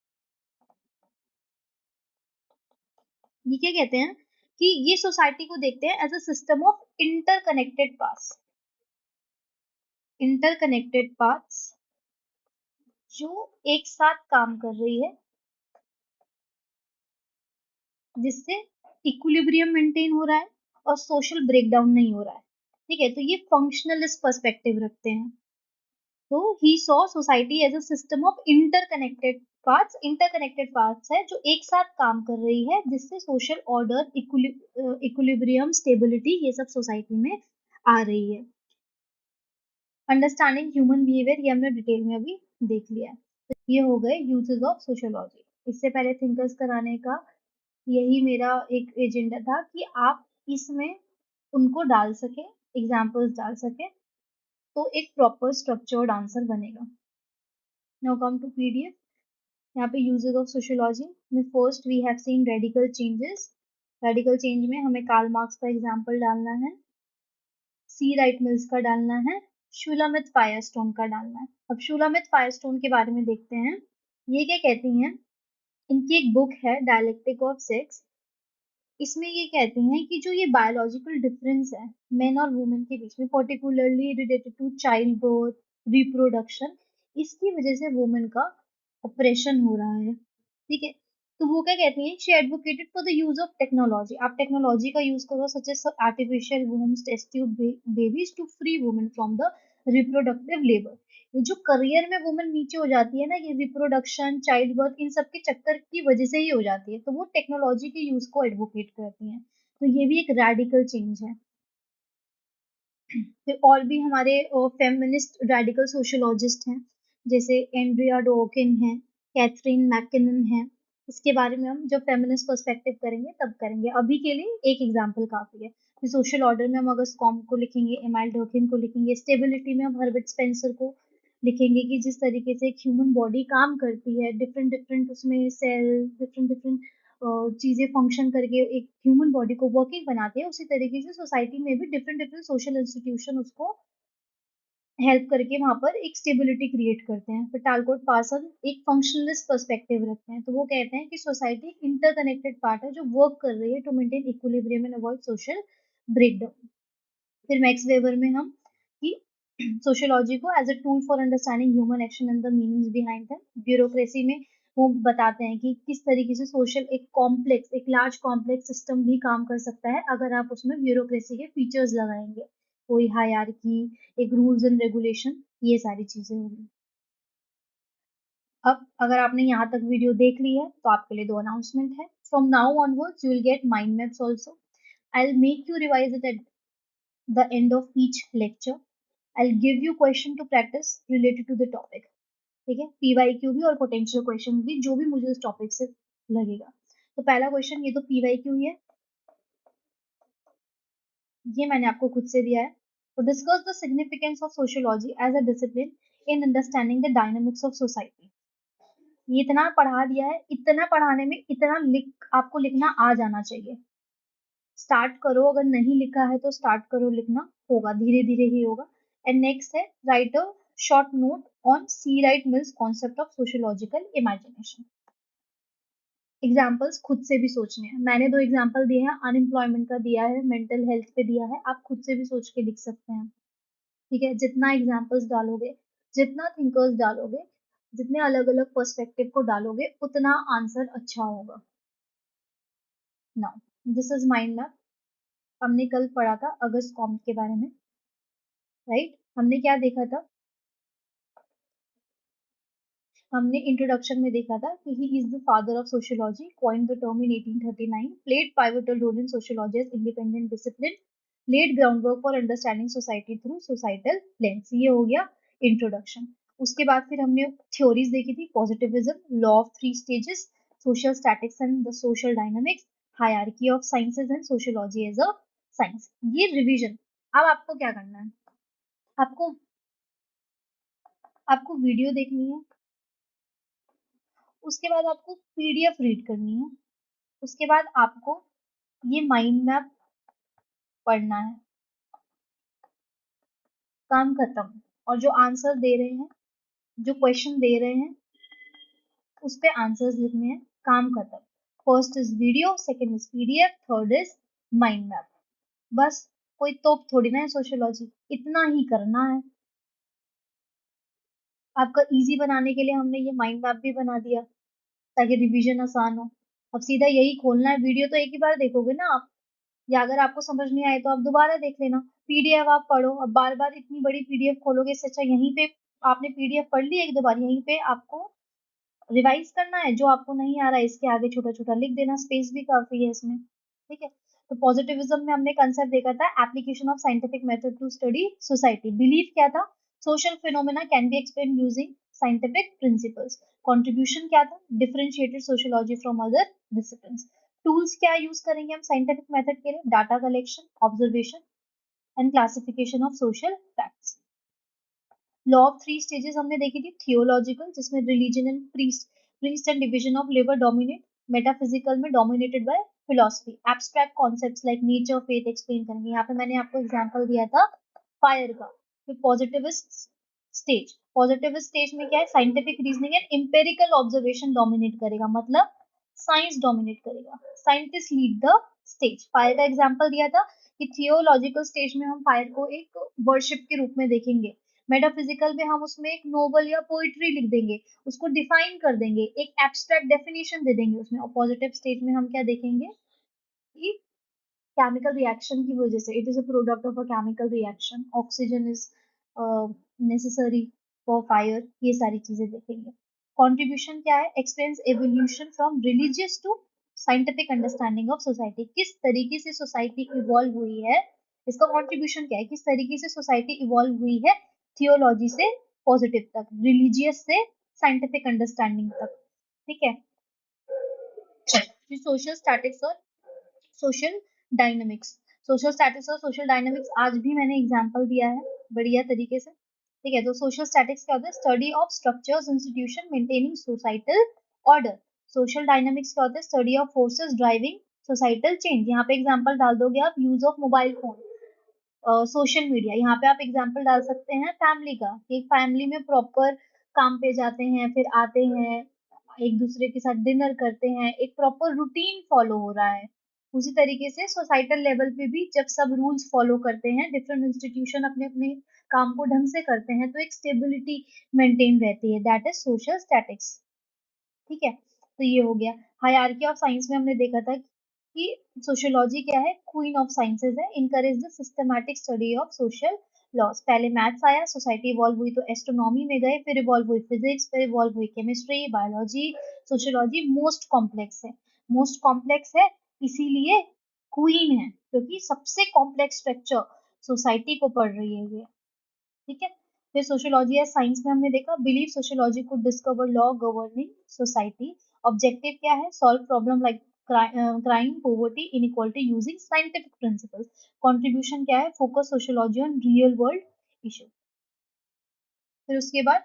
ये क्या कहते हैं कि ये सोसाइटी को देखते हैं as a system of interconnected parts जो एक साथ काम कर रही है, जिससे इक्विलिब्रियम मेंटेन हो रहा है और सोशल ब्रेकडाउन नहीं हो रहा है। ठीक है, तो ये फंक्शनलिस्ट पर्सपेक्टिव रखते हैं। तो he saw society as a system of interconnected parts है जो एक साथ काम कर रही है, जिससे सोशल ऑर्डर, इक्विलिब्रियम, स्टेबिलिटी, ये सब सोसाइटी में आ रही है। अंडरस्टैंडिंग ह्यूमन बिहेवियर, ये हमने डिटेल में अभी देख लिया है। तो ये हो गए यूजेस ऑफ सोशियोलॉजी। इससे पहले थिंकर्स कराने का यही मेरा एक एजेंडा था कि आप इसमें उनको डाल सके, एग्जाम्पल्स डाल सके, तो एक प्रॉपर स्ट्रक्चर्ड आंसर बनेगा। Now come to PDF. यहाँ पे यूजेस ऑफ सोशियोलॉजी में first we have seen radical changes. Radical change में हमें कार्ल मार्क्स का एग्जाम्पल डालना है, सी राइट मिल्स का डालना है, शूलामित फायरस्टोन का डालना है। अब शूलामित फायरस्टोन के बारे में देखते हैं। ये क्या कहती हैं, इनकी एक बुक है डायलेक्टिक ऑफ सेक्स। इसमें ये कहती हैं कि जो ये बायोलॉजिकल डिफरेंस है मेन और वुमेन के बीच में, particularly related to child birth, reproduction, इसकी वजह से वुमेन का ऑपरेशन हो रहा है। ठीक है, तो वो क्या कहती हैं, she advocated for the use of technology. आप टेक्नोलॉजी का यूज करो, such as artificial wombs, test tube babies, to free women from the reproductive labour. ये जो करियर में वुमेन नीचे हो जाती है ना, ये रिप्रोडक्शन, चाइल्ड बर्थ, इन सब के चक्कर की वजह से ही हो जाती है, तो वो टेक्नोलॉजी के यूज को एडवोकेट करती हैं। तो ये भी एक रेडिकल चेंज है। फिर और भी हमारे फेमिनिस्ट रेडिकल सोशियोलॉजिस्ट हैं, जैसे एंड्रिया डॉकिन है, कैथरीन मैकिनन है। इसके बारे में हम जब फेमिनिस्ट पर्सपेक्टिव करेंगे तब करेंगे, अभी के लिए एक एग्जांपल काफी है। फिर सोशल ऑर्डर में हम अगर स्कॉम को लिखेंगे, एमाइल डर्किन को लिखेंगे, स्टेबिलिटी में हम हर्बर्ट स्पेंसर को लिखेंगे कि जिस तरीके से एक ह्यूमन बॉडी काम करती है, डिफरेंट डिफरेंट उसमें सेल, डिफरेंट डिफरेंट चीजें फंक्शन करके एक ह्यूमन बॉडी को वर्किंग बनाती है, उसी तरीके से सोसाइटी में भी डिफरेंट डिफरेंट सोशल इंस्टीट्यूशन उसको हेल्प करके वहां पर एक स्टेबिलिटी क्रिएट करते हैं। फिर टालकोट पार्सन एक फंक्शनलिस्ट पर्सपेक्टिव रखते हैं, तो वो कहते हैं कि सोसाइटी इंटरकनेक्टेड पार्ट है जो वर्क कर रही है to maintain equilibrium and avoid social breakdown. फिर मैक्स वेबर में हम कि सोशियोलॉजी को as a tool for understanding human action and the meanings behind them. Bureaucracy में वो बताते हैं कि किस तरीके से सोशल एक कॉम्प्लेक्स, एक लार्ज कॉम्प्लेक्स सिस्टम भी काम कर सकता है अगर आप उसमें ब्यूरोक्रेसी के फीचर्स लगाएंगे, कोई हायरार्की, एक रूल्स एंड रेगुलेशन, ये सारी चीजें होंगी। अब अगर आपने यहाँ तक वीडियो देख ली है तो आपके लिए दो अनाउंसमेंट है। From now onwards you will get mind maps also. I will make you revise it at the end of each lecture. I'll give you question to practice related to the topic. ठीक है, PYQ भी और पोटेंशियल क्वेश्चन भी, जो भी मुझे उस टॉपिक से लगेगा। तो पहला क्वेश्चन, ये तो PYQ ही है, ये मैंने आपको खुद से दिया है। तो discuss the significance of sociology as a discipline in understanding the dynamics of society. ये इतना पढ़ा दिया है, इतना पढ़ाने में इतना आपको लिखना आ जाना चाहिए। स्टार्ट करो, अगर नहीं लिखा है तो स्टार्ट करो, लिखना होगा, धीरे धीरे ही होगा। एंड नेक्स्ट है write a short note on C Wright Mills concept of sociological imagination. Examples खुद से भी सोचने हैं, मैंने दो एग्जाम्पल दिए हैं, अनएम्प्लॉयमेंट का दिया है, मेंटल हेल्थ पे दिया है, आप खुद से भी सोच के लिख सकते हैं। ठीक है, जितना एग्जाम्पल्स डालोगे, जितना थिंकर्स डालोगे, जितने अलग अलग पर्सपेक्टिव को डालोगे, उतना आंसर अच्छा होगा। Now this is mind map. हमने कल पढ़ा था अगस्त कॉम्ट के बारे में, राइट? हमने क्या देखा था? हमने इंट्रोडक्शन में देखा था कि he is the father of sociology, coined the term in 1839, played pivotal role in sociology as independent discipline, laid groundwork for understanding society through societal lens। ये हो गया इंट्रोडक्शन। उसके बाद फिर हमने थ्योरीज देखी थी, positivism, law of three stages, social statics and the social dynamics, hierarchy of sciences and sociology as a science. ये रिवीजन। अब आपको क्या करना है? आपको आपको वीडियो देखनी है, उसके बाद आपको पीडीएफ रीड करनी है, उसके बाद आपको ये माइंड मैप पढ़ना है, काम खत्म। और जो आंसर दे रहे हैं, जो क्वेश्चन दे रहे हैं, उस पे आंसर्स लिखने हैं, काम खत्म। First is video, second is PDF, third is mind map. बस, कोई तोप थोड़ी ना है सोशियोलॉजी, इतना ही करना है। आपका इजी बनाने के लिए हमने ये माइंड मैप भी बना दिया ताकि रिवीजन आसान हो। अब सीधा यही खोलना है, वीडियो तो एक ही बार देखोगे ना आप, या अगर आपको समझ नहीं आए तो आप दोबारा देख लेना। पीडीएफ आप पढ़ो, अब बार बार इतनी बड़ी पीडीएफ खोलोगे, इससे अच्छा यहीं पे आपने पीडीएफ पढ़ ली एक दो बार, यहीं पे आपको रिवाइज करना है, जो आपको नहीं आ रहा है इसके आगे छोटा छोटा लिख देना, स्पेस भी काफी है इसमें। ठीक है, तो पॉजिटिविज्म में हमने कंसेप्ट देखा था application of scientific method to study society. Believe क्या था, social phenomena can be explain using scientific principles. Contribution क्या था, differentiated sociology from other disciplines. Tools क्या यूज करेंगे हम साइंटिफिक मेथड के लिए, data collection, observation and classification of social facts. Law of three stages हमने देखी थी, थियोलॉजिकल जिसमें religion and priest and division of labour dominate, metaphysical में dominated by philosophy. Abstract concepts like nature faith explain करेंगे, यहाँ पे मैंने आपको एग्जांपल दिया था फायर का। फिर पॉजिटिविस्ट स्टेज, पॉजिटिविस्ट स्टेज में क्या है, scientific reasoning and empirical observation dominate करेगा, मतलब साइंस डोमिनेट करेगा, scientist lead the stage. Fire का एग्जांपल दिया था कि थियोलॉजिकल स्टेज में हम फायर को एक वर्शिप के रूप में देखेंगे, मेटाफिजिकल में हम उसमें एक नोवेल या पोइट्री लिख देंगे, उसको डिफाइन कर देंगे, एक एब्स्ट्रैक्ट डेफिनेशन दे देंगे उसमें। और पॉजिटिव स्टेज में हम क्या देखेंगे कि केमिकल रिएक्शन की वजह से, it is a product of a chemical reaction, oxygen is necessary for fire, ये सारी चीजें देखेंगे। कंट्रीब्यूशन क्या है, explains evolution from religious to scientific understanding of society. किस तरीके से सोसाइटी इवॉल्व हुई है, इसका कंट्रीब्यूशन क्या है, किस तरीके से सोसाइटी इवॉल्व हुई है थियोलॉजी से पॉजिटिव तक, रिलीजियस से साइंटिफिक अंडरस्टैंडिंग तक। ठीक है, सोशल स्टैटिक्स और सोशल डायनामिक्स। सोशल स्टैटिक्स और सोशल डायनामिक्स आज भी मैंने एग्जांपल दिया है बढ़िया तरीके से। ठीक है, तो सोशल स्टैटिक्स क्या होता है, study of structures institution maintaining societal order. Social dynamics क्या होता है, study of forces driving societal change. यहाँ पे एग्जांपल डाल दोगे आप, use of mobile phone, social media. यहाँ पे आप एग्जांपल डाल सकते हैं फैमिली का, एक फैमिली में प्रॉपर काम पे जाते हैं, फिर आते हैं, एक दूसरे के साथ डिनर करते हैं, एक प्रॉपर रूटीन फॉलो हो रहा है। उसी तरीके से सोसाइटल लेवल पे भी जब सब रूल्स फॉलो करते हैं, डिफरेंट इंस्टीट्यूशन अपने अपने काम को ढंग से करते हैं, तो एक स्टेबिलिटी मेंटेन रहती है, दैट इज सोशल स्टैटिक्स। ठीक है, तो ये हो गया। हायरार्की ऑफ साइंस में हमने देखा था कि सोशियोलॉजी क्या है, क्वीन ऑफ साइंसेज है, encourage the systematic study of social laws. पहले मैथ्स आया, सोसाइटी इवॉल्व हुई तो एस्ट्रोनॉमी में गए, फिर इवॉल्व हुई फिजिक्स, फिर इवॉल्व हुई chemistry, biology. Sociology most complex है, मोस्ट कॉम्प्लेक्स है इसीलिए क्वीन है, क्योंकि सबसे कॉम्प्लेक्स स्ट्रक्चर सोसाइटी को पढ़ रही है ये। ठीक है, फिर सोशियोलॉजी या साइंस में हमने देखा, बिलीव सोशियोलॉजी को discover law governing society. Objective क्या है, solve problem like crime, poverty, inequality using scientific principles. Contribution क्या है, focus sociology on real world issue. फिर उसके बाद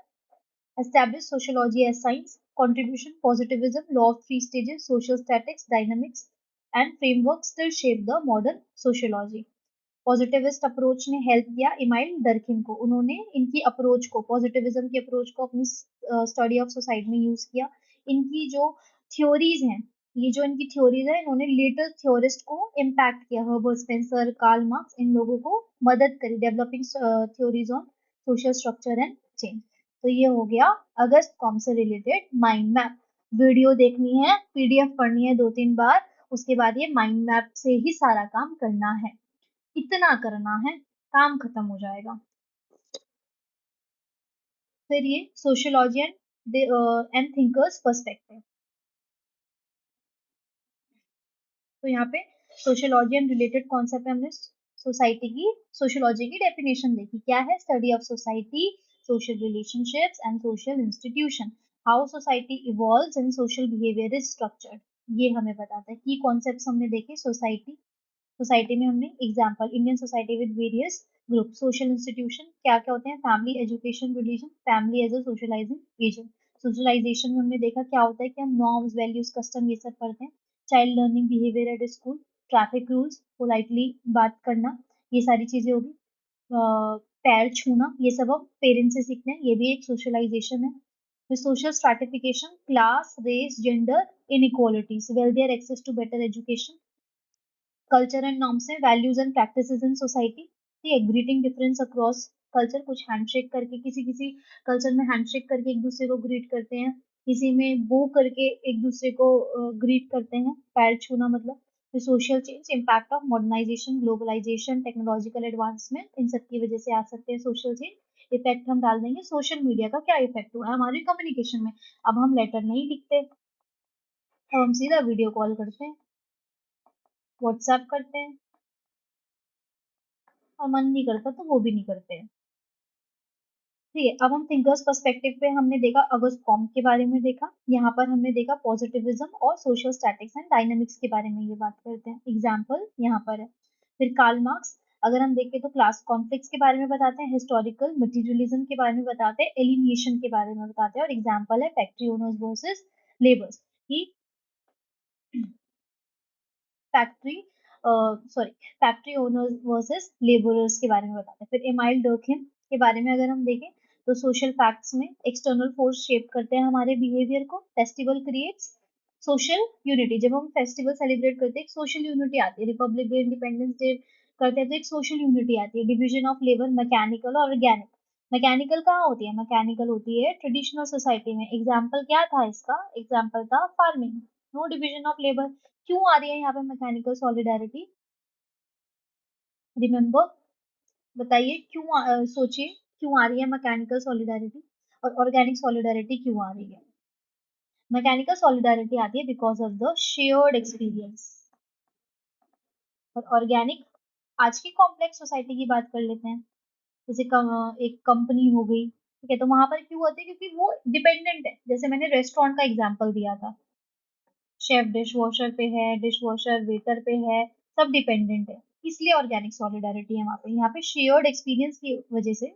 establish sociology as science. Contribution, positivism, law of three stages, social statics, dynamics and framework still shape the modern sociology. Positivist approach ने हेल्प किया इमाइल डर्किन को, उन्होंने इनकी अप्रोच को, पॉजिटिविज्म की अप्रोच को अपनी स्टडी ऑफ सोसाइटी में यूज किया। इनकी जो थ्योरीज हैं, ये जो इनकी थ्योरीज है, इन्होंने लेटर थ्योरिस्ट को इम्पैक्ट किया, हर्बर्ट स्पेंसर, कार्ल मार्क्स, इन लोगों को मदद करी developing theories on social structure and change. तो ये हो गया अगस्त कॉम से रिलेटेड माइंड मैप। वीडियो देखनी है, पीडीएफ पढ़नी है 2-3 बार, उसके बाद ये माइंड मैप से ही सारा काम करना है, इतना करना है, काम खत्म हो जाएगा। फिर ये सोशियोलॉजी एंड थिंकर्स पर्सपेक्टिव। तो यहाँ पे सोशियोलॉजी एंड रिलेटेड कॉन्सेप्ट में हमने सोसाइटी की, सोशियोलॉजी की डेफिनेशन देखी, क्या है, study of society, social relationships and social institution, how society evolves and social behaviour is structured. ये हमें बताता है। की कॉन्सेप्ट्स हमने देखे, सोसाइटी, सोसाइटी में हमने example, Indian society with various group. Social institution क्या क्या होते हैं, family, education, religion, family as a socialising agent. Socialisation में हमने देखा क्या होता है कि हम नॉर्म्स, वैल्यूज, कस्टम ये सब पढ़ते हैं। Child learning behaviour at school, traffic rules, politely बात करना, ये सारी चीजें होगी। पैर छूना, ये सब हम पेरेंट्स से सीखते हैं, ये भी एक सोशलाइजेशन है। फिर social stratification, class, race, gender, inequalities, wealthier access to better education. Culture and norms है, values and practices in society, ठीक है। ग्रीटिंग डिफरेंस अक्रॉस कल्चर, कुछ हैंडशेक करके, किसी किसी कल्चर में हैंडशेक करके एक दूसरे को ग्रीट करते हैं, किसी में बो करके एक दूसरे को ग्रीट करते हैं, पैर छूना मतलब। फिर social change, impact of modernization, globalization, technological advancement, इन सब की वजह से आ सकते हैं सोशल चेंज। इफेक्ट हम डाल देंगे सोशल मीडिया का क्या इफेक्ट हुआ है हमारी कम्युनिकेशन में। अब हम लेटर नहीं लिखते, अब हम सीधा वीडियो कॉल करते हैं, व्हाट्सएप करते हैं, और मन नहीं करता तो वो भी नहीं करते हैं। ठीक है, अब हम थिंकर्स पर्सपेक्टिव पे हमने देखा, अगस्त कॉम्ट के बारे में देखा, यहाँ पर हमने देखा पॉजिटिविज्म और सोशल स्टैटिक्स एंड डायनामिक्स के बारे में ये बात करते हैं। एग्जाम्पल यहाँ पर है। फिर कार्ल मार्क्स, अगर हम देखें तो क्लास कॉन्फ्लिक्ट्स के बारे में बताते हैं, हिस्टोरिकल मटेरियलिज्म के बारे में बताते हैं, एलिनिएशन के बारे में बताते हैं, और एग्जाम्पल है फैक्ट्री ओनर्स वर्सेस लेबर्स की factory sorry factory owners versus labourers के बारे में बताते हैं। फिर एमाइल डर्कहिम के बारे में अगर हम देखें तो सोशल फैक्ट्स में एक्सटर्नल फोर्स शेप करते हैं हमारे बिहेवियर को। फेस्टिवल क्रिएट्स सोशल यूनिटी, जब हम फेस्टिवल सेलिब्रेट करते हैं एक सोशल यूनिटी आती है। रिपब्लिक डे, इंडिपेंडेंस डे करते हैं तो एक सोशल यूनिटी आती है। डिवीजन ऑफ लेबर, मैकेनिकल और ऑर्गेनिक। मैकेनिकल कहाँ होती है? मैकेनिकल होती है ट्रेडिशनल सोसाइटी में। एग्जाम्पल क्या था इसका? एग्जाम्पल था farming. No division of labour. क्यों आ रही है यहाँ पे मैकेनिकल सॉलिडारिटी? रिमेम्बर, बताइए क्यों सोचिए क्यों आ रही है मैकेनिकल सॉलिडारिटी, और ऑर्गेनिक सॉलिडारिटी क्यों आ रही है? मैकेनिकल सॉलिडारिटी आती है because of the shared experience. और ऑर्गेनिक, आज की कॉम्प्लेक्स सोसाइटी की बात कर लेते हैं, जैसे एक कंपनी हो गई, ठीक है, तो वहां पर क्यों होते हैं? क्योंकि वो डिपेंडेंट है। जैसे मैंने रेस्टोरेंट का एग्जांपल दिया था, शेफ डिश वॉशर पे है, डिश वॉशर वेटर पे है, सब डिपेंडेंट है, इसलिए ऑर्गेनिक सॉलिडारिटी है वहाँ पे। यहाँ पे शेयर्ड एक्सपीरियंस की वजह से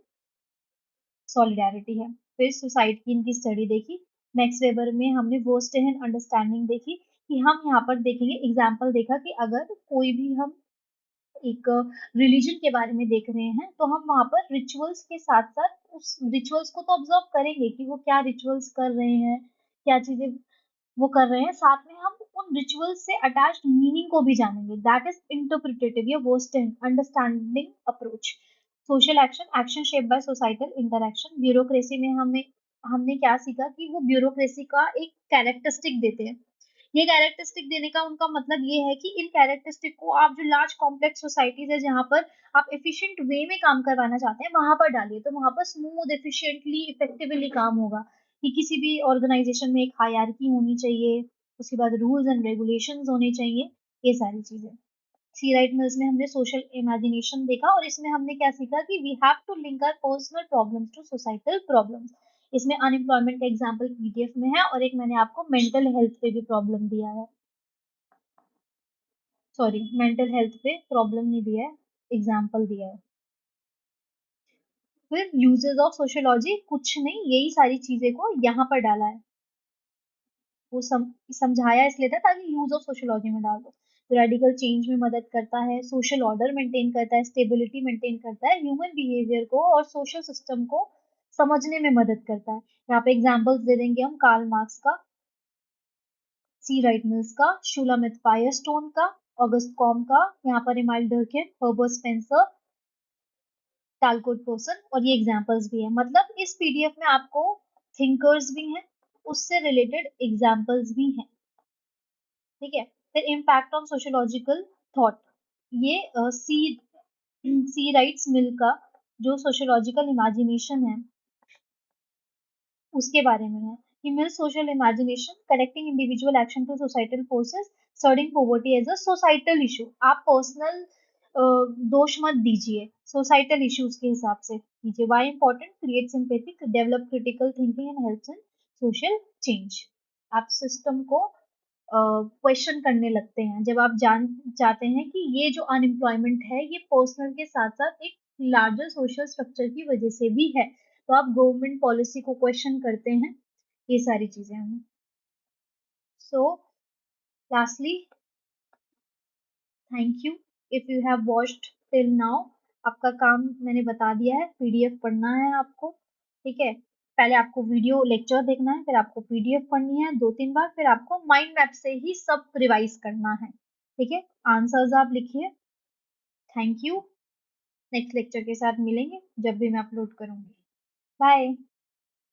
सॉलिडारिटी है। फिर सुसाइड की इनकी स्टडी देखी, मैक्स वेबर में हमने वर्स्ट एंड अंडरस्टैंडिंग देखी, कि हम यहाँ पर देखेंगे एग्जाम्पल देखा कि अगर कोई भी हम एक रिलीजन के बारे में देख रहे हैं तो हम वहां पर रिचुअल्स के साथ साथ उस रिचुअल्स को तो ऑब्जर्व करेंगे कि वो क्या रिचुअल्स कर रहे हैं, क्या चीजें वो कर रहे हैं, साथ में हम उन रिचुअल्स से अटैच्ड मीनिंग को भी जानेंगे। दैट इज इंटरप्रिटेटिव या worst understanding approach. Social action, action shape by societal interaction. Bureaucracy में हमें हमने क्या सीखा कि वो ब्यूरोक्रेसी का एक कैरेक्टरिस्टिक देते हैं। ये कैरेक्टरिस्टिक देने का उनका मतलब ये है कि इन कैरेक्टरिस्टिक को आप जो लार्ज कॉम्प्लेक्स सोसाइटीज है जहां पर आप एफिशिएंट वे में काम करवाना चाहते हैं वहां पर डालिए, तो वहां पर स्मूथ, एफिशिएंटली, इफेक्टिवली काम होगा। कि किसी भी ऑर्गेनाइजेशन में एक हायरार्की होनी चाहिए, उसके बाद रूल्स एंड रेगुलेशंस होने चाहिए, ये सारी चीजें। सी राइट मिल्स में हमने सोशल इमेजिनेशन देखा, और इसमें हमने क्या सीखा कि we have to link our personal problems to societal problems. इसमें अनएम्प्लॉयमेंट का एग्जांपल पीडीएफ में है, और एक मैंने आपको मेंटल हेल्थ पे भी प्रॉब्लम दिया है, सॉरी मेंटल हेल्थ पे प्रॉब्लम नहीं दिया है, एग्जांपल दिया है। फिर यूजेस ऑफ सोशियोलॉजी, कुछ नहीं, यही सारी चीजें को यहाँ पर डाला है। वो समझाया इसलिए था ताकि यूज ऑफ सोशियोलॉजी में डाल दो। तो रेडिकल चेंज में मदद करता है, सोशल ऑर्डर मेंटेन करता है, स्टेबिलिटी मेंटेन करता है, ह्यूमन बिहेवियर को और सोशल सिस्टम को समझने में मदद करता है। यहाँ पे एग्जांपल्स दे देंगे हम, कार्ल मार्क्स का, सी राइट मिल्स का, शूलामित फायरस्टोन का, ऑगस्ट कॉम का, यहाँ पर इमाइल डर्किन, हर्बर्ट स्पेंसर, टालकोट पर्सन, और ये एग्जांपल्स भी है। मतलब इस पीडीएफ में आपको थिंकर्स भी हैं, उससे रिलेटेड एग्जांपल्स भी हैं, ठीक है। फिर इम्पैक्ट ऑन सोशियोलॉजिकल थॉट, ये सी सी राइट्स मिल का जो सोशियोलॉजिकल इमेजिनेशन है उसके बारे में है, कि Mill social imagination connecting individual action to societal forces, studying poverty as a societal issue. आप पर्सनल दोष मत दीजिए, सोसाइटल इश्यूज के हिसाब से कीजिए। Why important, create sympathy, develop critical thinking and helps in social change. आप सिस्टम को क्वेश्चन करने लगते हैं जब आप जान चाहते हैं कि ये जो अनएम्प्लॉयमेंट है ये पर्सनल के साथ साथ एक लार्जर सोशल स्ट्रक्चर की वजह से भी है, तो आप गवर्नमेंट पॉलिसी को क्वेश्चन करते हैं ये सारी चीजें हमें। सो lastly, thank you if you have watched till now. आपका काम मैंने बता दिया है, पीडीएफ पढ़ना है आपको, ठीक है। पहले आपको वीडियो लेक्चर देखना है, फिर आपको पीडीएफ पढ़नी है 2-3 बार, फिर आपको माइंड मैप से ही सब रिवाइज करना है, ठीक है। आंसर्स आप लिखिए। Thank you. नेक्स्ट लेक्चर के साथ मिलेंगे जब भी मैं अपलोड करूंगी। बाय।